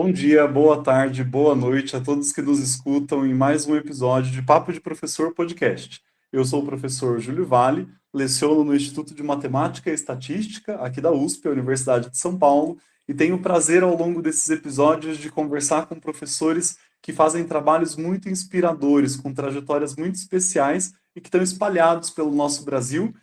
Bom dia, boa tarde, boa noite a todos que nos escutam em mais um episódio de Papo de Professor Podcast. Eu sou o professor Júlio Vale, leciono no Instituto de Matemática e Estatística, aqui da USP, a Universidade de São Paulo, e tenho o prazer ao longo desses episódios de conversar com professores que fazem trabalhos muito inspiradores, com trajetórias muito especiais e que estão espalhados pelo nosso Brasil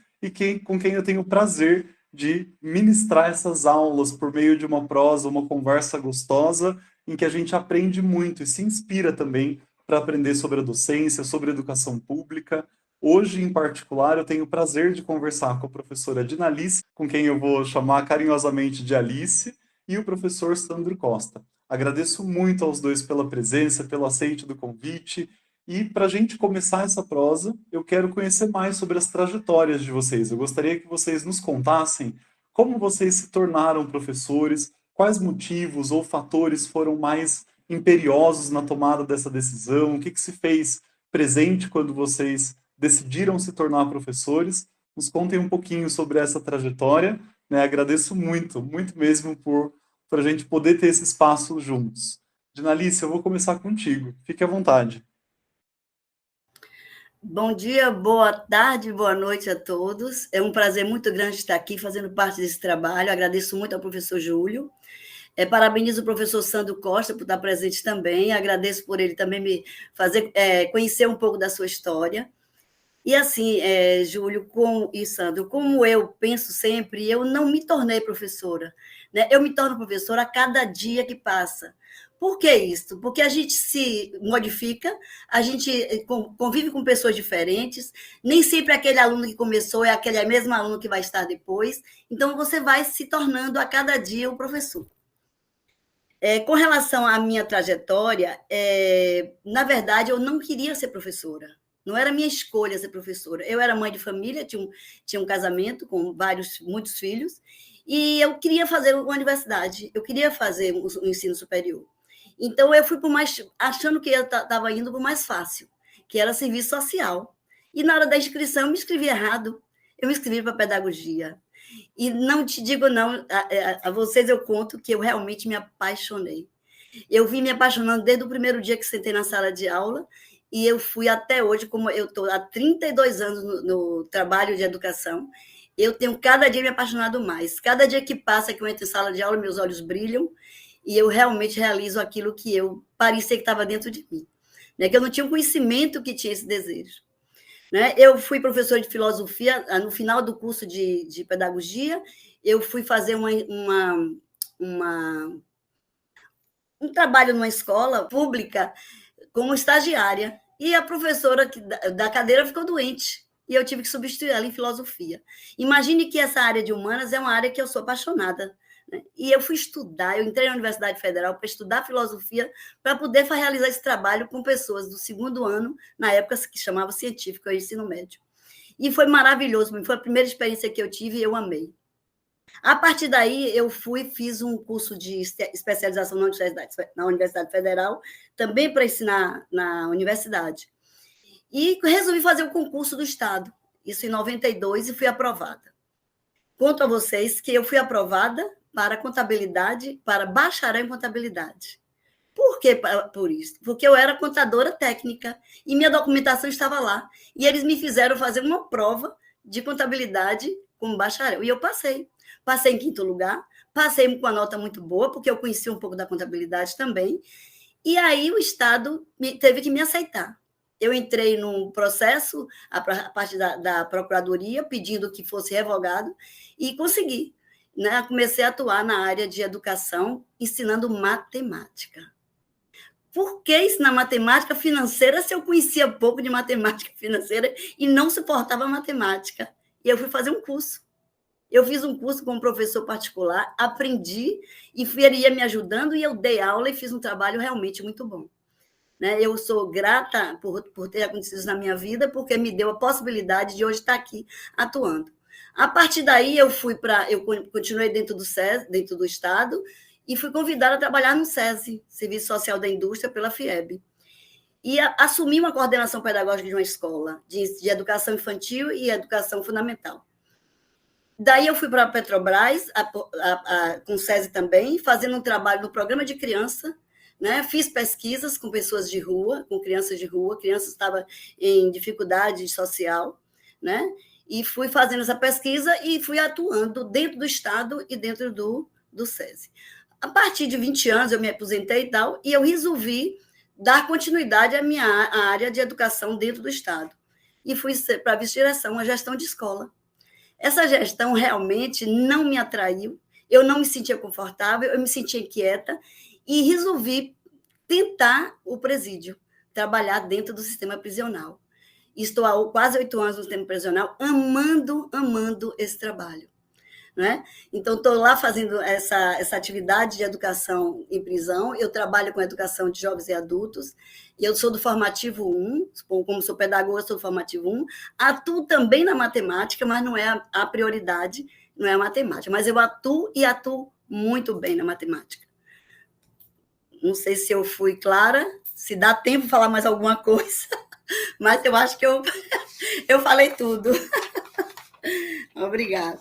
com quem eu tenho o prazer de ministrar essas aulas por meio de uma prosa, uma conversa gostosa, em que a gente aprende muito e se inspira também para aprender sobre a docência, sobre a educação pública. Hoje, em particular, eu tenho o prazer de conversar com a professora Dinalice, com quem eu vou chamar carinhosamente de Alice, e o professor Sandro Costa. Agradeço muito aos dois pela presença, pelo aceite do convite. E para a gente começar essa prosa, eu quero conhecer mais sobre as trajetórias de vocês. Eu gostaria que vocês nos contassem como vocês se tornaram professores, quais motivos ou fatores foram mais imperiosos na tomada dessa decisão, o que se fez presente quando vocês decidiram se tornar professores. Nos contem um pouquinho sobre essa trajetória, né? Agradeço muito, muito mesmo por a gente poder ter esse espaço juntos. Dinalice, eu vou começar contigo. Fique à vontade. Bom dia, boa tarde, boa noite a todos. É um prazer muito grande estar aqui fazendo parte desse trabalho. Agradeço muito ao professor Júlio. Parabenizo o professor Sandro Costa por estar presente também. Agradeço por ele também me fazer conhecer um pouco da sua história. E assim, Júlio e Sandro, como eu penso sempre, eu não me tornei professora, né? Eu me torno professora a cada dia que passa. Por que isso? Porque a gente se modifica, a gente convive com pessoas diferentes, nem sempre aquele aluno que começou é aquele mesmo aluno que vai estar depois, então você vai se tornando a cada dia um professor. Com relação à minha trajetória, na verdade, eu não queria ser professora. Não era minha escolha ser professora. Eu era mãe de família, tinha um casamento com muitos filhos, e eu queria fazer uma universidade, eu queria fazer o ensino superior. Então, eu fui achando que eu estava indo para o mais fácil, que era serviço social. E na hora da inscrição, eu me inscrevi errado. Eu me inscrevi para pedagogia. E não te digo não, a vocês eu conto que eu realmente me apaixonei. Eu vim me apaixonando desde o primeiro dia que sentei na sala de aula, e eu fui até hoje, como eu estou há 32 anos no trabalho de educação, eu tenho cada dia me apaixonado mais. Cada dia que passa que eu entro em sala de aula, meus olhos brilham, e eu realmente realizo aquilo que eu parecia que estava dentro de mim, né? Que eu não tinha o conhecimento que tinha esse desejo. Né? Eu fui professora de filosofia, no final do curso de pedagogia, eu fui fazer um trabalho numa escola pública como estagiária, e a professora da cadeira ficou doente, e eu tive que substituir ela em filosofia. Imagine que essa área de humanas é uma área que eu sou apaixonada, né? E eu fui estudar, eu entrei na Universidade Federal para estudar filosofia, para poder realizar esse trabalho com pessoas do segundo ano, na época que chamava científico, o ensino médio. E foi maravilhoso, foi a primeira experiência que eu tive e eu amei. A partir daí, eu fiz um curso de especialização na Universidade Federal, também para ensinar na universidade. E resolvi fazer o concurso do Estado, isso em 92, e fui aprovada. Conto a vocês que eu fui aprovada para contabilidade, para bacharel em contabilidade. Por que por isso? Porque eu era contadora técnica e minha documentação estava lá. E eles me fizeram fazer uma prova de contabilidade como bacharel. E eu passei. Passei em quinto lugar, passei com uma nota muito boa, porque eu conhecia um pouco da contabilidade também. E aí o Estado teve que me aceitar. Eu entrei num processo, a parte da Procuradoria, pedindo que fosse revogado, e consegui. Né? Comecei a atuar na área de educação, ensinando matemática. Por que ensinar matemática financeira se eu conhecia pouco de matemática financeira e não suportava matemática? E eu fui fazer um curso. Eu fiz um curso com um professor particular, aprendi, e ele ia me ajudando, e eu dei aula e fiz um trabalho realmente muito bom. Né? Eu sou grata por ter acontecido isso na minha vida, porque me deu a possibilidade de hoje estar aqui atuando. A partir daí, eu continuei dentro do SES, dentro do Estado, e fui convidada a trabalhar no SESI, Serviço Social da Indústria, pela FIEB. E assumi uma coordenação pedagógica de uma escola de educação infantil e educação fundamental. Daí eu fui para a Petrobras, com o SESI também, fazendo um trabalho no programa de criança, né? Fiz pesquisas com pessoas de rua, com crianças de rua, crianças que estavam em dificuldade social, né? E fui fazendo essa pesquisa e fui atuando dentro do Estado e dentro do SESI. A partir de 20 anos, eu me aposentei e tal, e eu resolvi dar continuidade à minha área de educação dentro do Estado. E fui para a vice-direção, a gestão de escola. Essa gestão realmente não me atraiu, eu não me sentia confortável, eu me sentia inquieta e resolvi tentar o presídio, trabalhar dentro do sistema prisional. Estou há quase 8 anos no sistema prisional, amando esse trabalho. Né? Então, estou lá fazendo essa atividade de educação em prisão. Eu trabalho com educação de jovens e adultos. E eu sou do formativo 1, como sou pedagoga, sou do formativo 1. Atuo também na matemática, mas não é a prioridade, não é a matemática. Mas eu atuo e atuo muito bem na matemática. Não sei se eu fui clara, se dá tempo de falar mais alguma coisa, mas eu acho que eu falei tudo. Obrigada.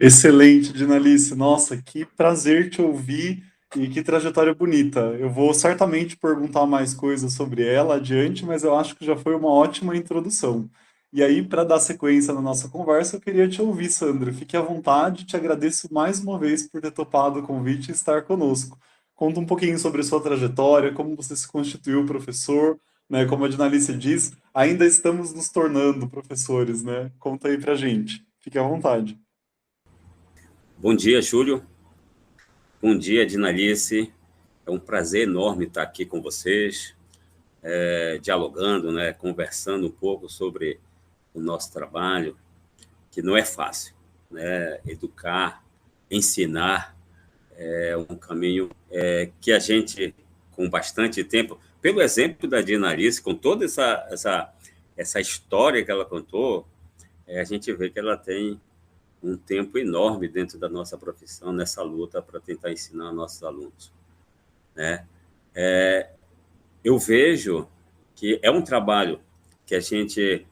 Excelente, Dinalice. Nossa, que prazer te ouvir e que trajetória bonita. Eu vou certamente perguntar mais coisas sobre ela adiante, mas eu acho que já foi uma ótima introdução. E aí, para dar sequência na nossa conversa, eu queria te ouvir, Sandra. Fique à vontade, te agradeço mais uma vez por ter topado o convite e estar conosco. Conta um pouquinho sobre a sua trajetória, como você se constituiu professor, né? Como a Dinalice diz, ainda estamos nos tornando professores, né? Conta aí pra gente. Fique à vontade. Bom dia, Júlio. Bom dia, Dinalice. É um prazer enorme estar aqui com vocês, dialogando, né, conversando um pouco sobre o nosso trabalho, que não é fácil, né? Educar, ensinar é um caminho que a gente, com bastante tempo, pelo exemplo da Dinalice, com toda essa história que ela contou, a gente vê que ela tem um tempo enorme dentro da nossa profissão, nessa luta para tentar ensinar nossos alunos, né? Eu vejo que é um trabalho que a gente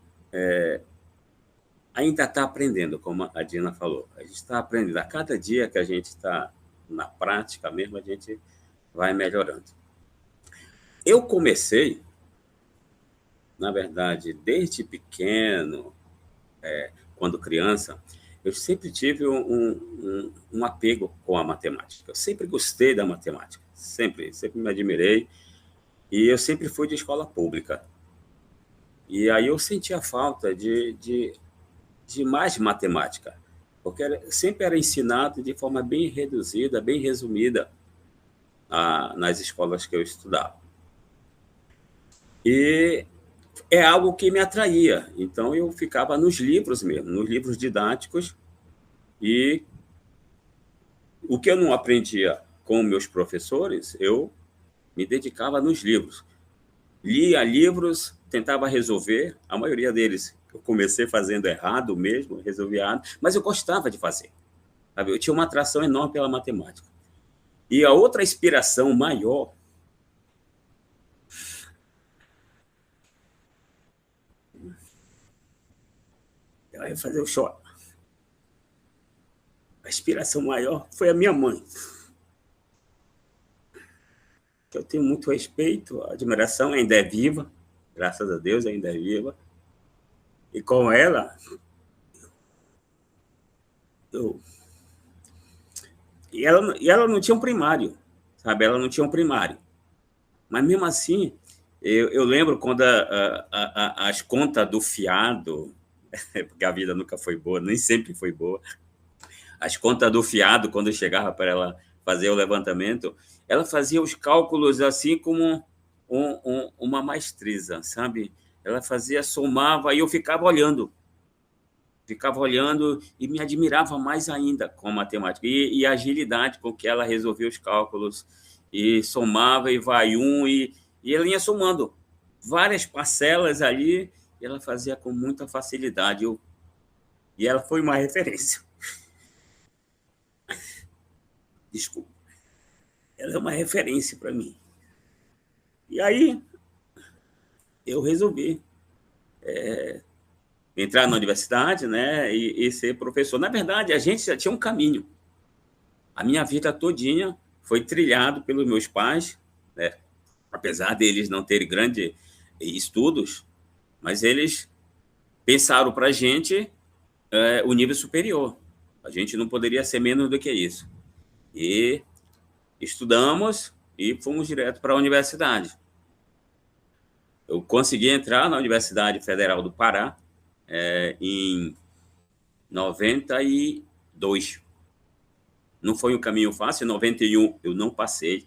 ainda está aprendendo, como a Dina falou. A gente está aprendendo. A cada dia que a gente está na prática mesmo, a gente vai melhorando. Eu comecei, na verdade, desde pequeno, quando criança, eu sempre tive um apego com a matemática. Eu sempre gostei da matemática, sempre me admirei. E eu sempre fui de escola pública. E aí eu sentia falta de mais matemática, porque sempre era ensinado de forma bem reduzida, bem resumida, nas escolas que eu estudava. E é algo que me atraía. Então, eu ficava nos livros mesmo, nos livros didáticos, e o que eu não aprendia com meus professores, eu me dedicava nos livros. Lia livros, tentava resolver, a maioria deles eu comecei fazendo errado mesmo, resolvia errado, mas eu gostava de fazer. Sabe? Eu tinha uma atração enorme pela matemática. E a outra inspiração maior eu ia fazer o choro. A inspiração maior foi a minha mãe. Eu tenho muito respeito, a admiração ainda é viva, graças a Deus ainda é viva. E com ela, e ela não tinha um primário, sabe? Ela não tinha um primário. Mas mesmo assim, eu lembro quando as contas do fiado, porque a vida nunca foi boa, nem sempre foi boa, as contas do fiado, quando eu chegava para ela fazer o levantamento, ela fazia os cálculos assim como uma maestreza, sabe? Ela fazia, somava, e eu ficava olhando e me admirava mais ainda com a matemática. E a agilidade com que ela resolvia os cálculos, e somava, e vai e ela ia somando várias parcelas ali, e ela fazia com muita facilidade. E ela foi uma referência. Desculpa. Ela é uma referência para mim. E aí, eu resolvi entrar na universidade, né, e ser professor. Na verdade, a gente já tinha um caminho. A minha vida todinha foi trilhado pelos meus pais, né, apesar deles não terem grandes estudos, mas eles pensaram para a gente o nível superior. A gente não poderia ser menos do que isso. E estudamos e fomos direto para a universidade. Eu consegui entrar na Universidade Federal do Pará em 92. Não foi um caminho fácil. Em 91 eu não passei.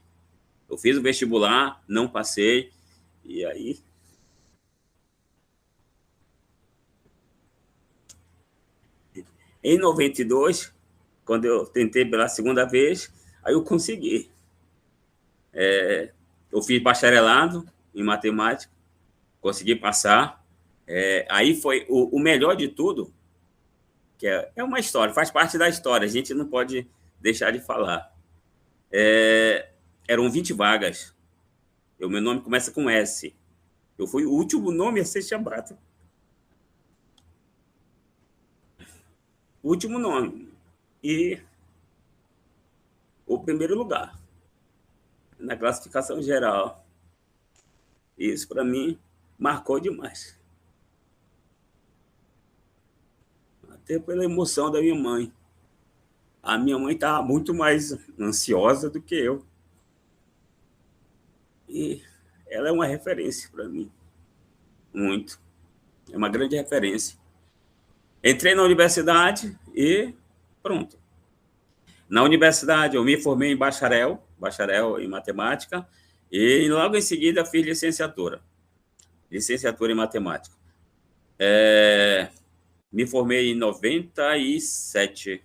Eu fiz o vestibular, não passei. E aí... Em 92, quando eu tentei pela segunda vez, aí eu consegui. Eu fiz bacharelado em matemática, consegui passar. Aí foi o melhor de tudo, que é uma história, faz parte da história, a gente não pode deixar de falar. Eram 20 vagas. O meu nome começa com S. Eu fui o último nome a ser chamado. O último nome. E o primeiro lugar na classificação geral. Isso, para mim, marcou demais. Até pela emoção da minha mãe. A minha mãe estava muito mais ansiosa do que eu. E ela é uma referência para mim. Muito. É uma grande referência. Entrei na universidade e pronto. Na universidade eu me formei em bacharel em matemática, e logo em seguida fiz licenciatura em matemática. Me formei em 97,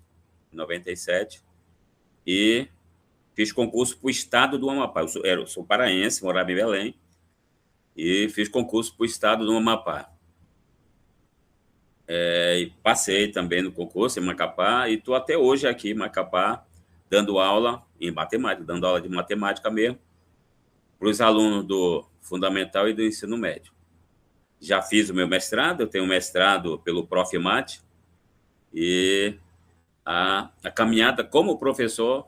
e fiz concurso para o estado do Amapá. Eu sou paraense, morava em Belém, e fiz concurso para o estado do Amapá. E passei também no concurso em Macapá, e estou até hoje aqui em Macapá, dando aula em matemática, dando aula de matemática mesmo, para os alunos do fundamental e do ensino médio. Já fiz o meu mestrado, eu tenho um mestrado pelo Profimate, e a caminhada como professor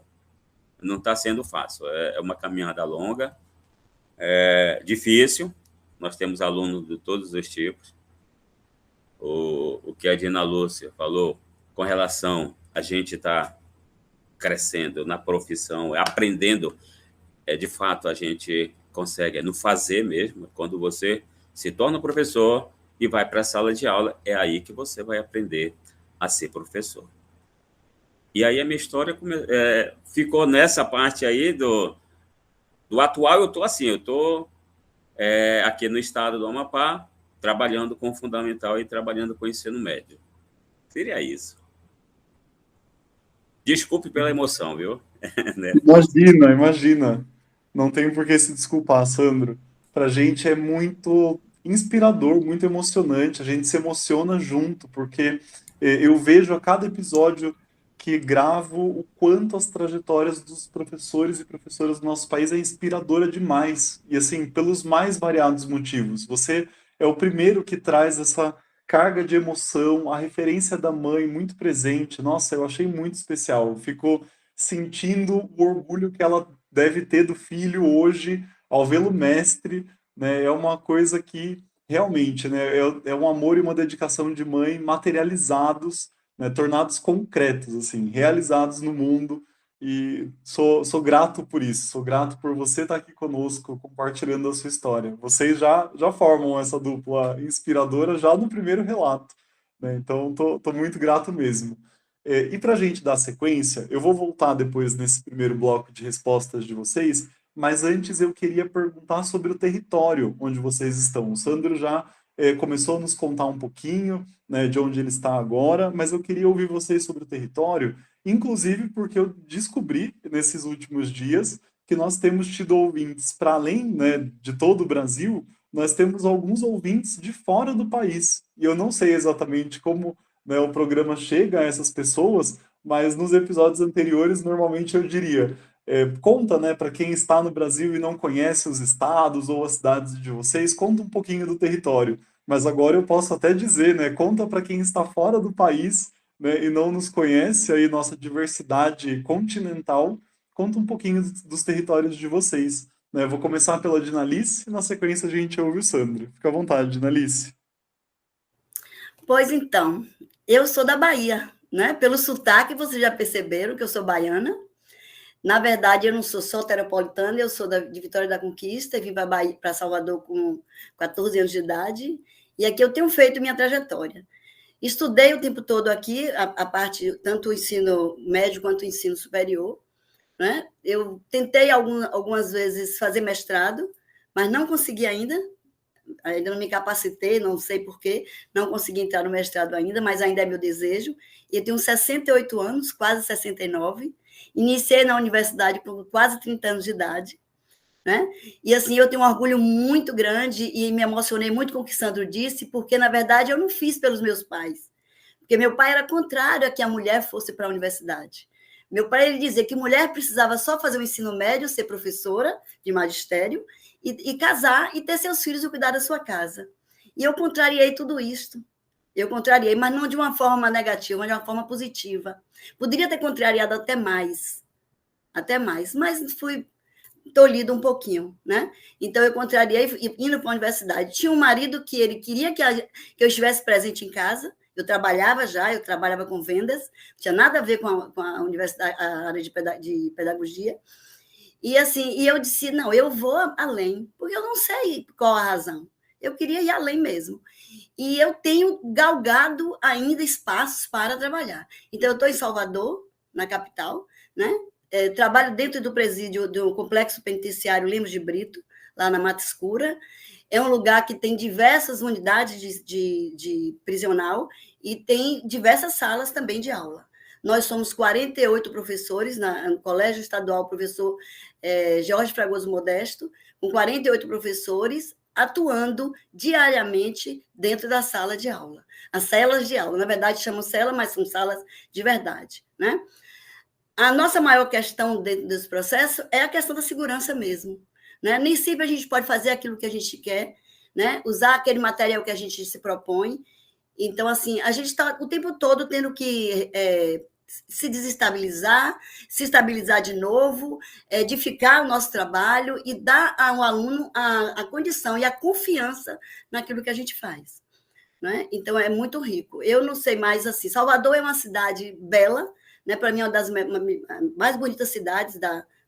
não está sendo fácil. É uma caminhada longa, difícil. Nós temos alunos de todos os tipos. O que a Dina Lúcia falou com relação a gente estar crescendo na profissão, aprendendo, de fato a gente consegue, no fazer mesmo. Quando você se torna professor e vai para a sala de aula, é aí que você vai aprender a ser professor. E aí a minha história ficou nessa parte aí do atual. Eu estou aqui no estado do Amapá, trabalhando com fundamental e trabalhando com ensino médio. Seria isso. Desculpe pela emoção, viu? Imagina. Não tem por que se desculpar, Sandro. Para a gente é muito inspirador, muito emocionante. A gente se emociona junto, porque eu vejo a cada episódio que gravo o quanto as trajetórias dos professores e professoras do nosso país é inspiradora demais. E assim, pelos mais variados motivos. Você é o primeiro que traz essa carga de emoção, a referência da mãe muito presente. Nossa, eu achei muito especial. Eu fico sentindo o orgulho que ela deve ter do filho hoje ao vê-lo mestre, né? É uma coisa que realmente, né, é um amor e uma dedicação de mãe materializados, né, tornados concretos, assim, realizados no mundo. E sou grato por isso, sou grato por você estar aqui conosco, compartilhando a sua história. Vocês já formam essa dupla inspiradora já no primeiro relato, né? Então, tô muito grato mesmo. E para a gente dar sequência, eu vou voltar depois nesse primeiro bloco de respostas de vocês, mas antes eu queria perguntar sobre o território onde vocês estão. O Sandro já começou a nos contar um pouquinho, né, de onde ele está agora, mas eu queria ouvir vocês sobre o território, inclusive porque eu descobri nesses últimos dias que nós temos tido ouvintes para além, né, de todo o Brasil, nós temos alguns ouvintes de fora do país. E eu não sei exatamente como, né, o programa chega a essas pessoas, mas nos episódios anteriores, normalmente eu diria, conta, né, para quem está no Brasil e não conhece os estados ou as cidades de vocês, conta um pouquinho do território. mas agora eu posso até dizer, né? Conta para quem está fora do país, né, e não nos conhece aí nossa diversidade continental, conta um pouquinho dos territórios de vocês, né? Eu vou começar pela Dinalice e na sequência a gente ouve o Sandro. Fica à vontade, Dinalice. Pois então, eu sou da Bahia, né? Pelo sotaque, vocês já perceberam que eu sou baiana. Na verdade, eu não sou soteropolitana, eu sou de Vitória da Conquista, e vim para Salvador com 14 anos de idade, e aqui eu tenho feito minha trajetória. Estudei o tempo todo aqui, a parte, tanto o ensino médio quanto o ensino superior, né? Eu tentei algumas vezes fazer mestrado, mas não consegui ainda não me capacitei, não sei porquê, não consegui entrar no mestrado ainda, mas ainda é meu desejo. E eu tenho 68 anos, quase 69. Iniciei na universidade com quase 30 anos de idade, né? E assim, eu tenho um orgulho muito grande e me emocionei muito com o que Sandro disse, porque, na verdade, eu não fiz pelos meus pais. Porque meu pai era contrário a que a mulher fosse para a universidade. Meu pai ele dizia que mulher precisava só fazer o ensino médio, ser professora de magistério, e casar e ter seus filhos e cuidar da sua casa. E eu contrariei tudo isso. Eu contrariei, mas não de uma forma negativa, mas de uma forma positiva. Poderia ter contrariado até mais, mas fui tolhido um pouquinho, né? Então eu contrariei indo para a universidade. Tinha um marido que ele queria que eu estivesse presente em casa. Eu trabalhava com vendas, não tinha nada a ver com a universidade, a área de pedagogia. E assim, e eu disse, não, eu vou além, porque eu não sei qual a razão. Eu queria ir além mesmo. E eu tenho galgado ainda espaços para trabalhar. Então, eu estou em Salvador, na capital, né? Trabalho dentro do presídio do Complexo Penitenciário Lemos de Brito, lá na Mata Escura. É um lugar que tem diversas unidades de prisional e tem diversas salas também de aula. Nós somos 48 professores no Colégio Estadual Professor Jorge Fragoso Modesto, com 48 professores atuando diariamente dentro da sala de aula. As celas de aula, na verdade, chamam cela, mas são salas de verdade, né? A nossa maior questão dentro desse processo é a questão da segurança mesmo, né? Nem sempre a gente pode fazer aquilo que a gente quer, né? Usar aquele material que a gente se propõe. Então, assim, a gente está o tempo todo tendo que se desestabilizar, se estabilizar de novo, edificar o nosso trabalho e dar ao aluno a condição e a confiança naquilo que a gente faz, né? Então, é muito rico. Eu não sei mais, assim, Salvador é uma cidade bela, né? Para mim, é uma das mais bonitas cidades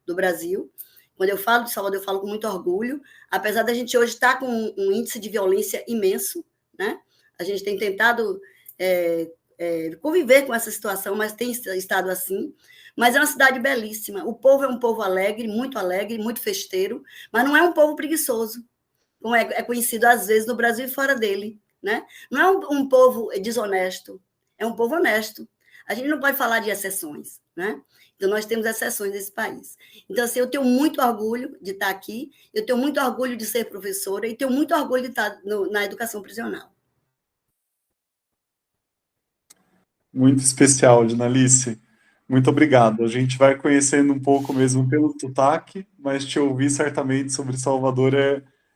do Brasil. Quando eu falo de Salvador, eu falo com muito orgulho, apesar da gente hoje estar com um índice de violência imenso, né? A gente tem tentado conviver com essa situação, mas tem estado assim. Mas é uma cidade belíssima. O povo é um povo alegre, muito festeiro, mas não é um povo preguiçoso, como é conhecido às vezes no Brasil e fora dele, né? Não é um povo desonesto, é um povo honesto. A gente não pode falar de exceções, né? Então, nós temos exceções nesse país. Então, assim, eu tenho muito orgulho de estar aqui, eu tenho muito orgulho de ser professora e tenho muito orgulho de estar na educação prisional. Muito especial, Dinalice. Muito obrigado. A gente vai conhecendo um pouco mesmo pelo sotaque, mas te ouvir certamente sobre Salvador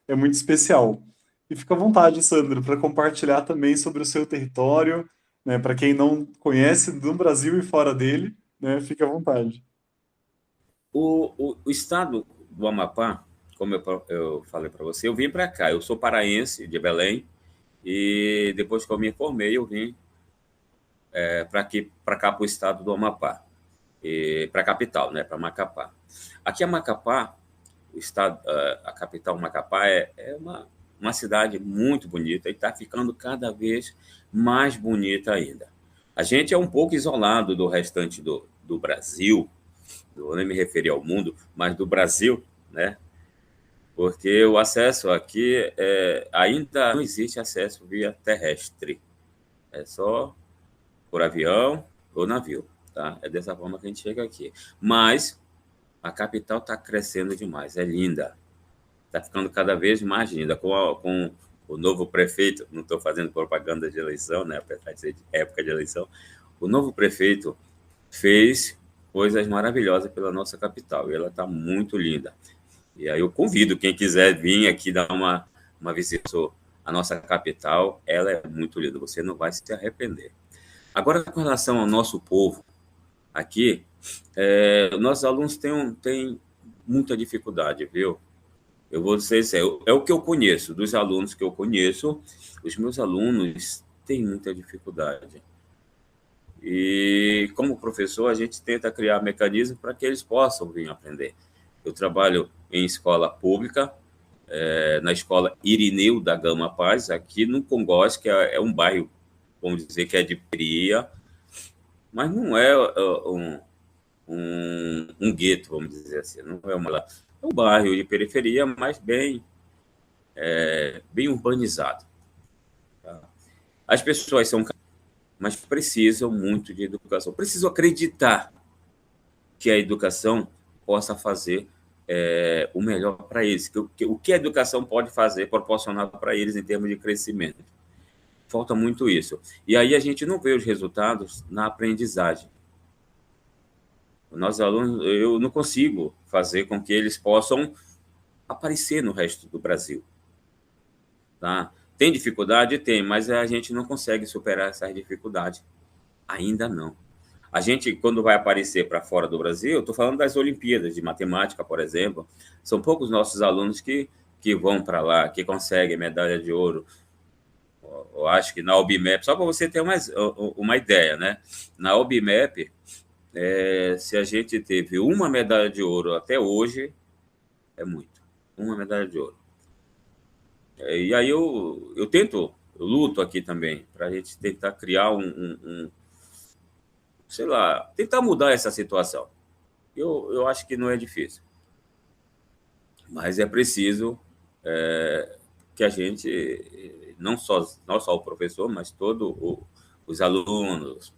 é muito especial. E fica à vontade, Sandro, para compartilhar também sobre o seu território, né, para quem não conhece do Brasil e fora dele, né, fica à vontade. O estado do Amapá, como eu falei para você, eu vim para cá. Eu sou paraense, de Belém, e depois que eu me formei, eu vim para cá, para o estado do Amapá, para a capital, né, para Macapá. Aqui a Macapá, o estado, a capital Macapá, é uma cidade muito bonita e está ficando cada vez mais bonita ainda. A gente é um pouco isolado do restante do Brasil, não vou nem me referir ao mundo, mas do Brasil, né? Porque o acesso aqui ainda não existe acesso via terrestre, é só por avião ou navio, tá? É dessa forma que a gente chega aqui. Mas a capital está crescendo demais, é linda, está ficando cada vez mais linda. Com o novo prefeito, não estou fazendo propaganda de eleição, né? Apesar de ser época de eleição, o novo prefeito fez coisas maravilhosas pela nossa capital e ela está muito linda. E aí eu convido quem quiser vir aqui dar uma visita. a nossa capital, ela é muito linda, você não vai se arrepender. Agora, com relação ao nosso povo aqui, nossos alunos têm muita dificuldade, viu? Eu vou dizer isso, é o que eu conheço, dos alunos que eu conheço, os meus alunos têm muita dificuldade. E, como professor, a gente tenta criar mecanismos para que eles possam vir aprender. Eu trabalho em escola pública, na escola Irineu da Gama Paz, aqui no Congoste, que é um bairro, vamos dizer, que é de periferia, mas não é um gueto, vamos dizer assim, não é é um bairro de periferia, mas bem urbanizado. Tá? As pessoas são, mas precisam muito de educação, precisam acreditar que a educação possa fazer o melhor para eles, o que a educação pode fazer, proporcionar para eles em termos de crescimento. Falta muito isso. E aí a gente não vê os resultados na aprendizagem. Nossos alunos, eu não consigo fazer com que eles possam aparecer no resto do Brasil. Tá? Tem dificuldade? Tem, mas a gente não consegue superar essas dificuldades. Ainda não. A gente, quando vai aparecer para fora do Brasil, estou falando das Olimpíadas de Matemática, por exemplo, são poucos nossos alunos que vão para lá, que conseguem medalha de ouro. Eu acho que na OBMEP, só para você ter uma ideia, né? Na OBMEP, se a gente teve uma medalha de ouro até hoje, é muito. Uma medalha de ouro. E aí eu luto aqui também, para a gente tentar criar sei lá, tentar mudar essa situação. Eu acho que não é difícil. Mas é preciso que a gente, não só o professor, mas todos os alunos,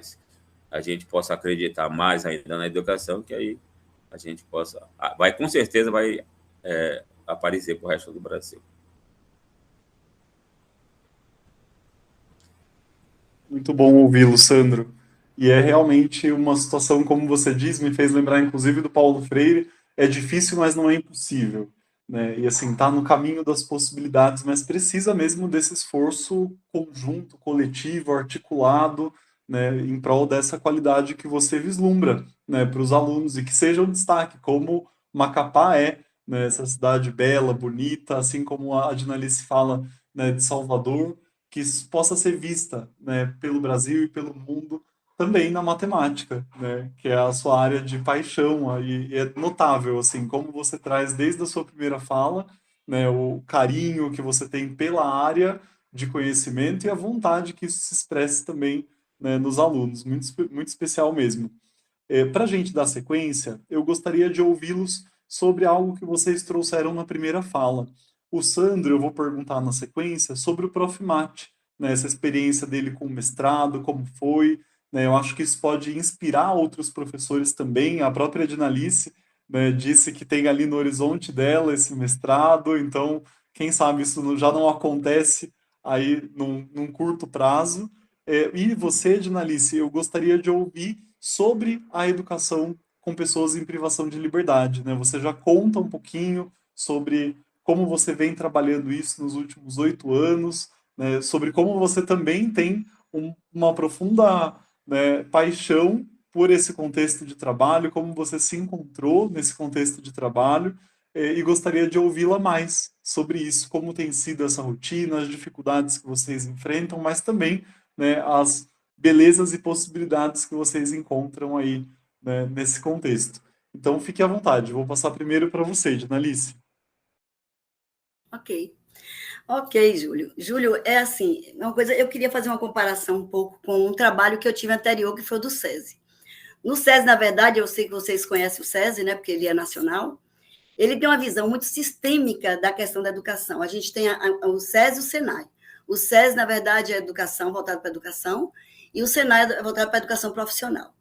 a gente possa acreditar mais ainda na educação, que aí a gente possa... com certeza vai aparecer para o resto do Brasil. Muito bom ouvi-lo, Sandro. E é realmente uma situação, como você diz, me fez lembrar inclusive do Paulo Freire, é difícil, mas não é impossível. Né? E assim, tá no caminho das possibilidades, mas precisa mesmo desse esforço conjunto, coletivo, articulado, né, em prol dessa qualidade que você vislumbra, né, para os alunos, e que seja um destaque, como Macapá né, essa cidade bela, bonita, assim como a Dinalice fala, né, de Salvador, que isso possa ser vista, né, pelo Brasil e pelo mundo também na matemática, né, que é a sua área de paixão, e é notável, assim, como você traz desde a sua primeira fala, né, o carinho que você tem pela área de conhecimento e a vontade que isso se expresse também, né, nos alunos, muito especial mesmo. Para a gente dar sequência, eu gostaria de ouvi-los sobre algo que vocês trouxeram na primeira fala. O Sandro, eu vou perguntar na sequência sobre o Prof. Mate, né, essa experiência dele com o mestrado, como foi, né, eu acho que isso pode inspirar outros professores também. A própria Dinalice, né, disse que tem ali no horizonte dela esse mestrado, então, quem sabe isso já não acontece aí num curto prazo. E você, Dinalice, eu gostaria de ouvir sobre a educação com pessoas em privação de liberdade, né? Você já conta um pouquinho sobre como você vem trabalhando isso nos últimos 8 anos, né? Sobre como você também tem uma profunda, né, paixão por esse contexto de trabalho, como você se encontrou nesse contexto de trabalho, e gostaria de ouvi-la mais sobre isso, como tem sido essa rotina, as dificuldades que vocês enfrentam, mas também, né, as belezas e possibilidades que vocês encontram aí, né, nesse contexto. Então, fique à vontade. Vou passar primeiro para você, Dinalice. Ok, Júlio. Júlio, é assim, uma coisa, eu queria fazer uma comparação um pouco com um trabalho que eu tive anterior, que foi o do SESI. No SESI, na verdade, eu sei que vocês conhecem o SESI, né, porque ele é nacional, ele tem uma visão muito sistêmica da questão da educação. A gente tem o SESI e o SENAI. O SESI, na verdade, é educação, voltado para a educação, e o SENAI é voltado para a educação profissional.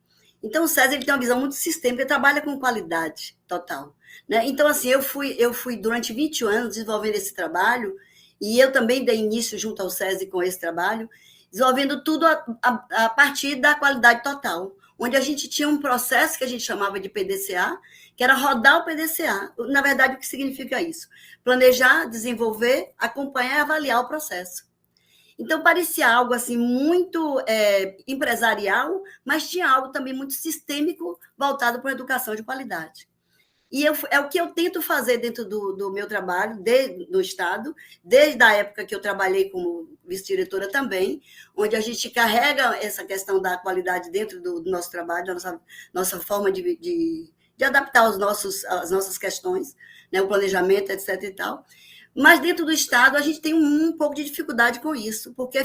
Então, o SESI ele tem uma visão muito sistêmica, ele trabalha com qualidade total. Né? Então, assim, eu fui durante 20 anos desenvolvendo esse trabalho, e eu também dei início junto ao SESI com esse trabalho, desenvolvendo tudo a partir da qualidade total. onde a gente tinha um processo que a gente chamava de PDCA, que era rodar o PDCA. Na verdade, o que significa isso? Planejar, desenvolver, acompanhar e avaliar o processo. Então, parecia algo assim muito empresarial, mas tinha algo também muito sistêmico voltado para a educação de qualidade. E é o que eu tento fazer dentro do meu trabalho, do Estado, desde a época que eu trabalhei como vice-diretora também, onde a gente carrega essa questão da qualidade dentro do nosso trabalho, da nossa forma de adaptar as nossas questões, né, o planejamento, etc. e tal. Mas dentro do Estado a gente tem um pouco de dificuldade com isso, porque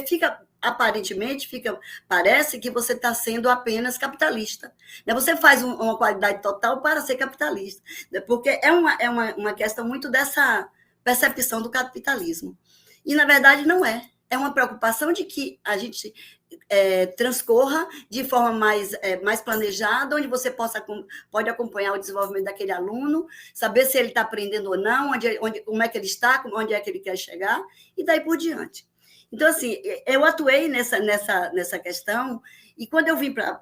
parece que você está sendo apenas capitalista. Você faz uma qualidade total para ser capitalista, porque é uma questão muito dessa percepção do capitalismo. E, na verdade, não é. É uma preocupação de que a gente transcorra de forma mais planejada, onde você pode acompanhar o desenvolvimento daquele aluno, saber se ele está aprendendo ou não, como é que ele está, onde é que ele quer chegar, e daí por diante. Então, assim, eu atuei nessa questão, e quando eu vim para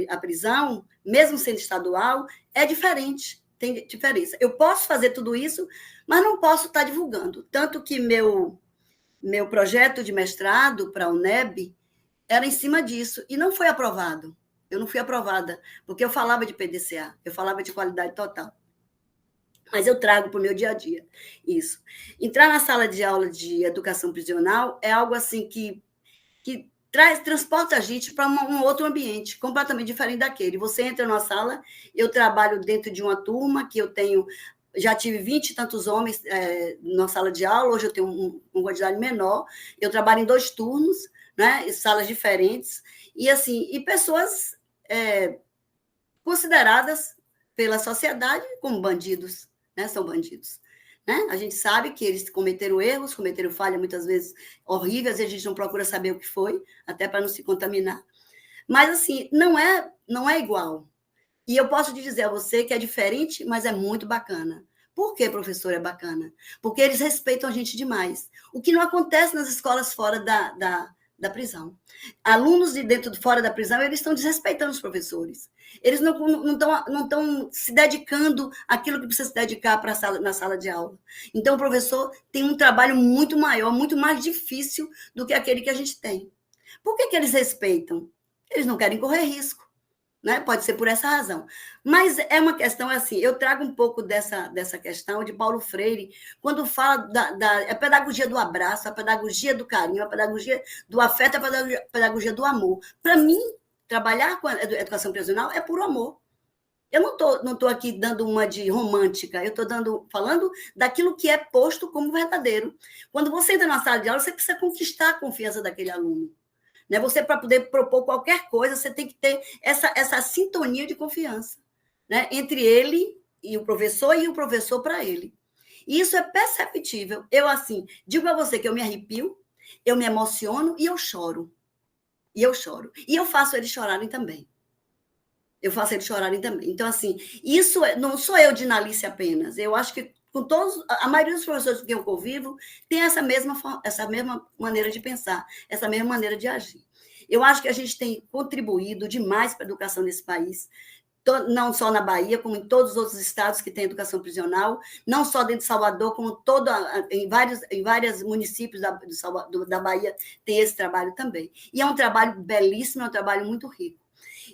a prisão, mesmo sendo estadual, é diferente, tem diferença. Eu posso fazer tudo isso, mas não posso estar divulgando. Tanto que meu projeto de mestrado para a UNEB era em cima disso, e não foi aprovado. Eu não fui aprovada, porque eu falava de PDCA, eu falava de qualidade total. Mas eu trago para o meu dia a dia isso. Entrar na sala de aula de educação prisional é algo assim que transporta a gente para um outro ambiente, completamente diferente daquele. Você entra numa sala, eu trabalho dentro de uma turma que eu tenho... Já tive 20 e tantos homens na sala de aula, hoje eu tenho uma quantidade menor. Eu trabalho em 2 turnos, né, em salas diferentes, e, assim, e pessoas consideradas pela sociedade como bandidos, né, são bandidos. Né? A gente sabe que eles cometeram erros, cometeram falhas muitas vezes horríveis, e a gente não procura saber o que foi, até para não se contaminar. Mas, assim, não é igual. E eu posso te dizer a você que é diferente, mas é muito bacana. Por que, professor, é bacana? Porque eles respeitam a gente demais. O que não acontece nas escolas fora da prisão. Alunos fora da prisão, eles estão desrespeitando os professores. Eles não estão se dedicando àquilo que precisa se dedicar na sala de aula. Então, o professor tem um trabalho muito maior, muito mais difícil do que aquele que a gente tem. Por que eles respeitam? Eles não querem correr risco. Né? Pode ser por essa razão. Mas é uma questão assim, eu trago um pouco dessa questão de Paulo Freire, quando fala da pedagogia do abraço, a pedagogia do carinho, a pedagogia do afeto, a pedagogia do amor. Para mim, trabalhar com a educação prisional é puro amor. Eu não tô aqui dando uma de romântica, eu estou falando daquilo que é posto como verdadeiro. Quando você entra na sala de aula, você precisa conquistar a confiança daquele aluno. Né? Você, para poder propor qualquer coisa, você tem que ter essa sintonia de confiança, né? Entre ele e o professor para ele. E isso é perceptível. Eu, assim, digo a você que eu me arrepio, eu me emociono e eu choro. E eu faço eles chorarem também. Então, assim, isso não sou eu, Dinalice, apenas. Eu acho que com todos, a maioria dos professores com quem eu convivo tem essa mesma maneira de pensar, essa mesma maneira de agir. Eu acho que a gente tem contribuído demais para a educação nesse país, não só na Bahia, como em todos os outros estados que têm educação prisional, não só dentro de Salvador, como em vários municípios da Bahia tem esse trabalho também. E é um trabalho belíssimo, é um trabalho muito rico.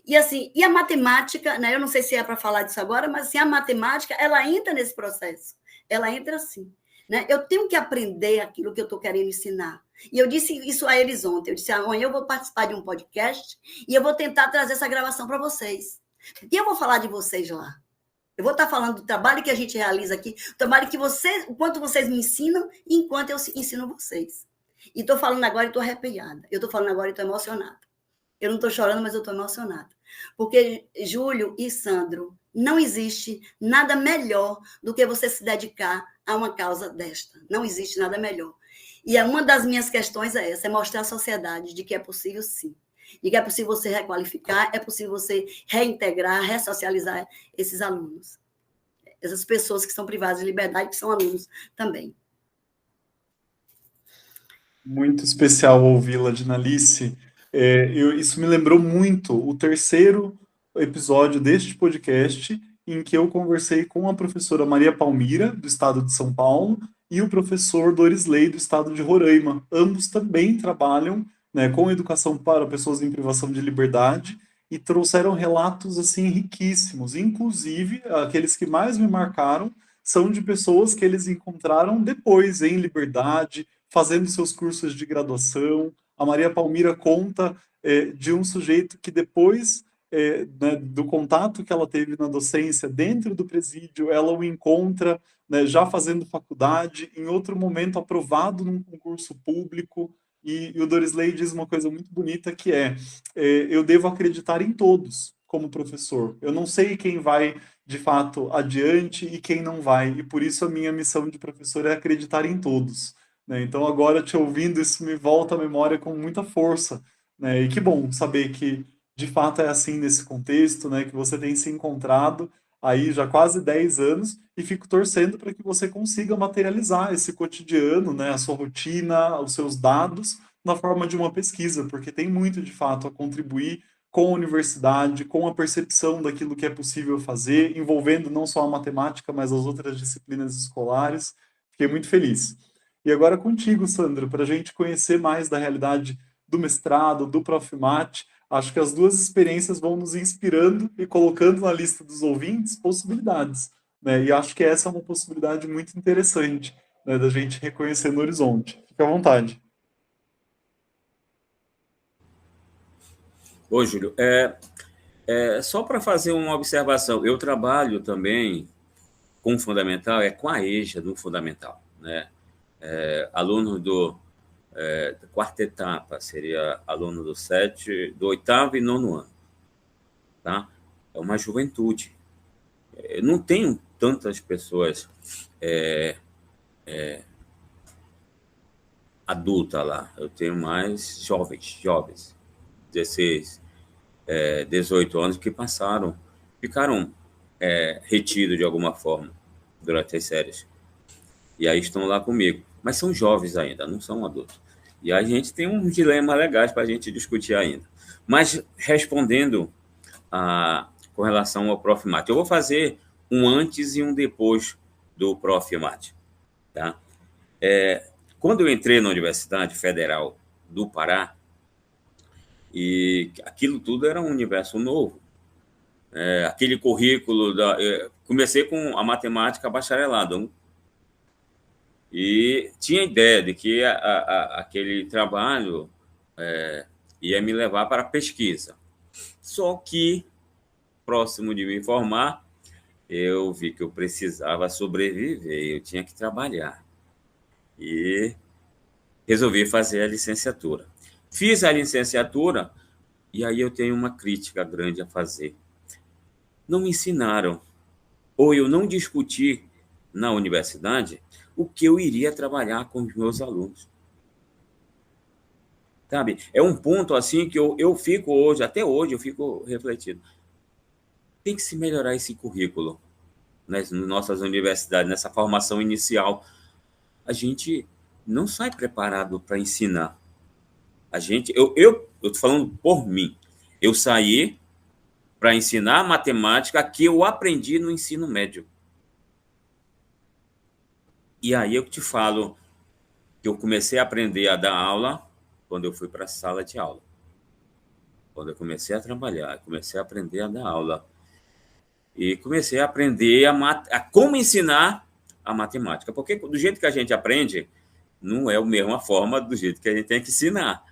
E, assim, a matemática, né, eu não sei se é para falar disso agora, mas assim, a matemática, ela entra nesse processo. Ela entra assim. Né? Eu tenho que aprender aquilo que eu estou querendo ensinar. E eu disse isso a eles ontem. Eu disse, amanhã eu vou participar de um podcast e eu vou tentar trazer essa gravação para vocês. E eu vou falar de vocês lá. Eu vou estar falando do trabalho que a gente realiza aqui, o trabalho que o quanto vocês me ensinam e enquanto eu ensino vocês. E estou falando agora e estou arrepiada. Eu estou falando agora e estou emocionada. Eu não estou chorando, mas eu estou emocionada. Porque, Júlio e Sandro, não existe nada melhor do que você se dedicar a uma causa desta. Não existe nada melhor. E uma das minhas questões é essa, é mostrar à sociedade de que é possível, sim. De que é possível você requalificar, é possível você reintegrar, ressocializar esses alunos. Essas pessoas que são privadas de liberdade, que são alunos também. Muito especial ouvi-la, Dinalice. Isso me lembrou muito o terceiro episódio deste podcast, em que eu conversei com a professora Maria Palmira, do estado de São Paulo, e o professor Dorisley, do estado de Roraima. Ambos também trabalham, né, com educação para pessoas em privação de liberdade e trouxeram relatos assim riquíssimos. Inclusive, aqueles que mais me marcaram são de pessoas que eles encontraram depois em liberdade, fazendo seus cursos de graduação. A Maria Palmira conta de um sujeito que depois né, do contato que ela teve na docência dentro do presídio, ela o encontra, né, já fazendo faculdade, em outro momento aprovado num concurso público, e o Dorisley diz uma coisa muito bonita que eu devo acreditar em todos como professor. Eu não sei quem vai de fato adiante e quem não vai, e por isso a minha missão de professor é acreditar em todos. Né? Então agora te ouvindo, isso me volta à memória com muita força, né? E que bom saber que de fato é assim nesse contexto, né, que você tem se encontrado aí já quase 10 anos e fico torcendo para que você consiga materializar esse cotidiano, né, a sua rotina, os seus dados na forma de uma pesquisa, porque tem muito de fato a contribuir com a universidade, com a percepção daquilo que é possível fazer, envolvendo não só a matemática, mas as outras disciplinas escolares. Fiquei muito feliz. E agora contigo, Sandro, para a gente conhecer mais da realidade do mestrado, do Profimate. Acho que as duas experiências vão nos inspirando e colocando na lista dos ouvintes possibilidades, né? E acho que essa é uma possibilidade muito interessante, né, da gente reconhecer no horizonte. Fica à vontade. Ô, Júlio, só para fazer uma observação, eu trabalho também com o fundamental, com a EJA do fundamental, né? Aluno da quarta etapa, seria aluno do oitavo e nono ano, tá? É uma juventude. Eu não tenho tantas pessoas adultas lá, eu tenho mais jovens, 16, 18 anos que ficaram retidos de alguma forma durante as séries. E aí estão lá comigo. Mas são jovens ainda, não são adultos. E a gente tem uns dilemas legais para a gente discutir ainda. Mas respondendo com relação ao Profimate, eu vou fazer um antes e um depois do Profimate. Tá? Quando eu entrei na Universidade Federal do Pará, e aquilo tudo era um universo novo. Aquele currículo... comecei com a matemática bacharelado, e tinha a ideia de que aquele trabalho ia me levar para a pesquisa. Só que, próximo de me formar, eu vi que eu precisava sobreviver, eu tinha que trabalhar. E resolvi fazer a licenciatura. Fiz a licenciatura e aí eu tenho uma crítica grande a fazer. Não me ensinaram, ou eu não discuti na universidade o que eu iria trabalhar com os meus alunos. Sabe? É um ponto assim que eu fico hoje, até hoje, eu fico refletindo. Tem que se melhorar esse currículo, né, nas nossas universidades, nessa formação inicial. A gente não sai preparado para ensinar. Eu estou falando por mim. Eu saí para ensinar matemática que eu aprendi no ensino médio. E aí eu te falo que eu comecei a aprender a dar aula quando eu fui para a sala de aula. Quando eu comecei a trabalhar, comecei a aprender a dar aula. E comecei a aprender a como ensinar a matemática. Porque do jeito que a gente aprende, não é a mesma forma do jeito que a gente tem que ensinar.